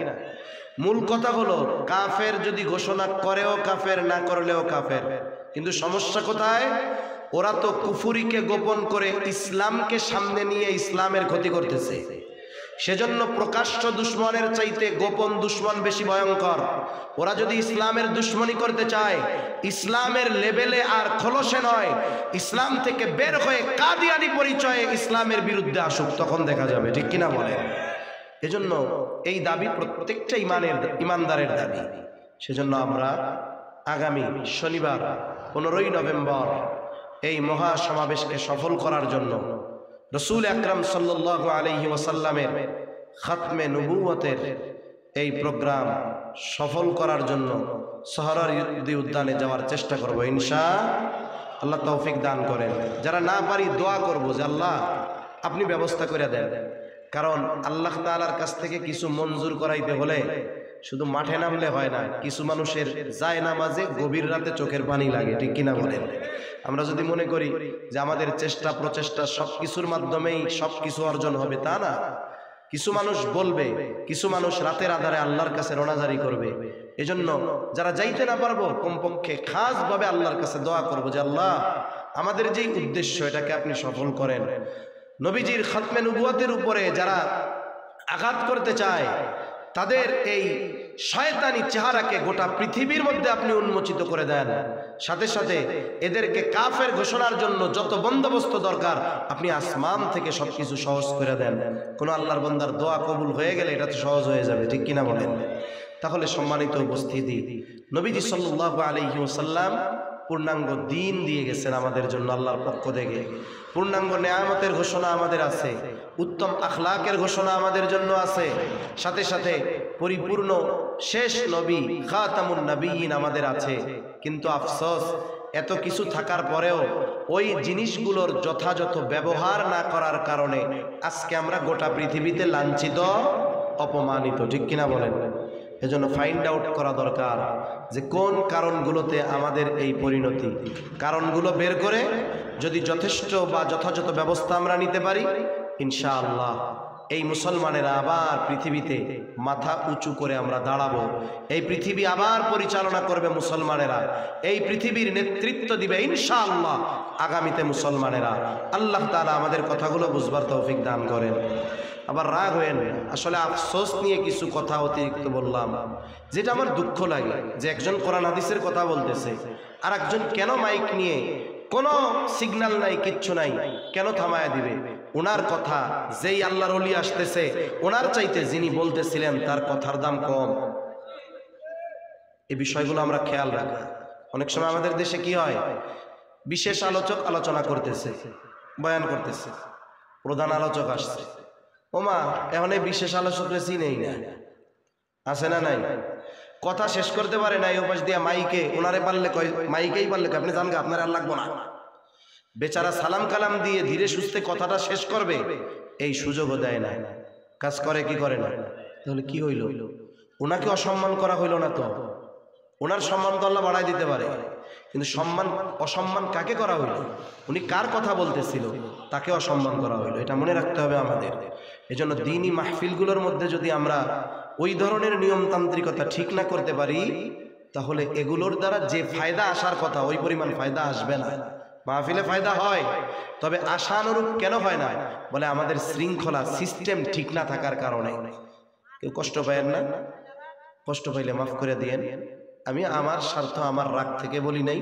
মূল কথা হলো, কাফের যদি ঘোষণা করেও কাফের, না করলেও কাফের। কিন্তু সমস্যা কোথায়? ওরা তো কুফুরিকে গোপন করে ইসলামকে সামনে নিয়ে ইসলামের ক্ষতি করতেছে। সেজন্য প্রকাশ্য দুশ্মনের চাইতে গোপন দুশ্মন বেশি ভয়ঙ্কর। ওরা যদি ইসলামের দুশ্মনী করতে চায়, ইসলামের লেভেলে আর খোলসে নয়, ইসলাম থেকে বের হয়ে কাদিয়ানি পরিচয়ে ইসলামের বিরুদ্ধে আসুক, তখন দেখা যাবে। ঠিক কিনা বলেন? এজন্য এই দাবি প্রত্যেকটা ইমানদারের দাবি। সেজন্য আমরা আগামী শনিবার 15ই নভেম্বর এই মহা সমাবেশকে সফল করার জন্য রাসূল আকরাম সাল্লাল্লাহু আলাইহি ওয়াসাল্লামের খতমে নবুয়তের এই প্রোগ্রাম সফল করার জন্য সোহরাওয়ার্দী উদ্যানে যাওয়ার চেষ্টা করব ইনশাআল্লাহ। তৌফিক দান করেন। যারা না পারি দোয়া করব যে আল্লাহ আপনি ব্যবস্থা করে দেন। কারণ আল্লাহ তাআলার কাছ থেকে কিছু মঞ্জুর করাইতে হলে শুধু মাঠে নামলে হয় না। কিছু মানুষের যায় নামাজে গভীর রাতে চোখের পানি লাগে। ঠিক কিনা বলেন? আমরা যদি মনে করি যে আমাদের চেষ্টা প্রচেষ্টা সবকিছুর মাধ্যমেই সবকিছু অর্জন হবে, তা না। কিছু মানুষ বলবে, কিছু মানুষ রাতের আধারে আল্লাহর কাছে রোনাজারি করবে। এজন্য যারা যাইতে না পারবো কমপক্ষে খাসভাবে আল্লাহর কাছে দোয়া করবো যে আল্লাহ আমাদের যেই উদ্দেশ্য এটাকে আপনি সফল করেন। নবীজির খতমে নবুয়তের উপরে যারা আঘাত করতে চায় তাদের এই শয়তানি চেহারাকে গোটা পৃথিবীর মধ্যে আপনি উন্মোচিত করে দেন। সাথে সাথে এদেরকে কাফের ঘোষণার জন্য যত বন্দোবস্ত দরকার আপনি আসমান থেকে সবকিছু সহজ করে দেন। কোন আল্লাহর বান্দার দোয়া কবুল হয়ে গেলে এটা তো সহজ হয়ে যাবে, ঠিক কিনা বলেন? তাহলে সম্মানিত উপস্থিতি, নবীজি সাল্লাল্লাহু আলাইহি ওয়াসাল্লাম পূর্ণাঙ্গ দিন দিয়ে গেছেন আমাদের জন্য আল্লাহর পক্ষ থেকে। পূর্ণাঙ্গ নেয়ামতের ঘোষণা আমাদের আছে, উত্তম আখলাকের ঘোষণা আমাদের জন্য আছে, সাথে সাথে পরিপূর্ণ শেষ নবী খাতামুন নবিয়্যিন আমাদের আছে। কিন্তু আফসোস, এত কিছু থাকার পরেও ওই জিনিসগুলোর যথাযথ ব্যবহার না করার কারণে আজকে আমরা গোটা পৃথিবীতে লাঞ্ছিত, অপমানিত, ঠিক কিনা বলেন? এজন্য ফাইন্ড আউট করা দরকার যে কোন কারণগুলোতে আমাদের এই পরিণতি। কারণগুলো বের করে যদি যথেষ্ট বা যথাযথ ব্যবস্থা আমরা নিতে পারি, ইনশাআল্লাহ এই মুসলমানেরা আবার পৃথিবীতে মাথা উঁচু করে আমরা দাঁড়াবো। এই পৃথিবী আবার পরিচালনা করবে মুসলমানেরা, এই পৃথিবীর নেতৃত্ব দিবে ইনশাআল্লাহ আগামীতে মুসলমানেরা। আল্লাহ তাআলা আমাদের কথাগুলো বুঝবার তৌফিক দান করেন। আবার রাগ হয়েন, আসলে আফসোস নিয়ে কিছু কথা অতিরিক্ত বললাম, যেটা আমার দুঃখ লাগে যে একজন কোরআন হাদিসের কথা বলতেছে আর একজন কেন মাইক নিয়ে কোনো সিগন্যাল নাই, কিচ্ছু নাই, কেন থামায়া দিবে? ওনার কথা যেই আল্লাহর ওলি আসতেছে ওনার চাইতে যিনি বলতেছিলেন তার কথার দাম কম। এই বিষয়গুলো আমরা খেয়াল রাখা। অনেক সময় আমাদের দেশে কি হয়, বিশেষ আলোচক আলোচনা করতেছে, বয়ান করতেছে, প্রধান আলোচক আসছে, ওমা এখন এই বিশেষ আলোচকরা চিনেই না, আছে না নাই? কথা শেষ করতে পারে নাই, ওপাশ দিয়া মাইকে ওনারে পারলে কয়, মাইকেই পারলে আপনি জানগা আপনার আর লাগবো না। বেচারা সালাম কালাম দিয়ে ধীরে সুস্থে কথাটা শেষ করবে এই সুযোগও দেয় না। কাজ করে কি করে না? তাহলে কি হইল? ওনাকে অসম্মান করা হইল না তো? ওনার সম্মান তো আল্লাহ বাড়াই দিতে পারে, কিন্তু সম্মান অসম্মান কাকে করা হইল? উনি কার কথা বলতেছিল তাকে অসম্মান করা হইল। এটা মনে রাখতে হবে আমাদের। এজন্য দ্বীনি মাহফিলগুলোর মধ্যে যদি আমরা ওই ধরনের নিয়মতান্ত্রিকতা ঠিক না করতে পারি, তাহলে এগুলোর দ্বারা যে ফায়দা আসার কথা ওই পরিমাণ ফায়দা আসবে না। মাহফিলে ফায়দা হয়, তবে আশানুরূপ কেন হয় না? বলে আমাদের শৃঙ্খলা সিস্টেম ঠিক না থাকার কারণে। কেউ কষ্ট পায়েন না, কষ্ট পাইলে মাফ করে দিয়েন। আমি আমার স্বার্থ, আমার রাগ থেকে বলি নাই,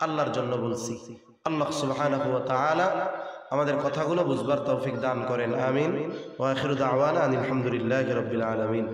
আল্লাহর জন্য বলছি। আল্লাহ সুবহানাহু ওয়া তাআলা আমাদের কথাগুলো বুঝবার তৌফিক দান করেন, আমিন। ওয়া আখিরু দাওয়ানা আলহামদুলিল্লাহি রাব্বিল আলামিন।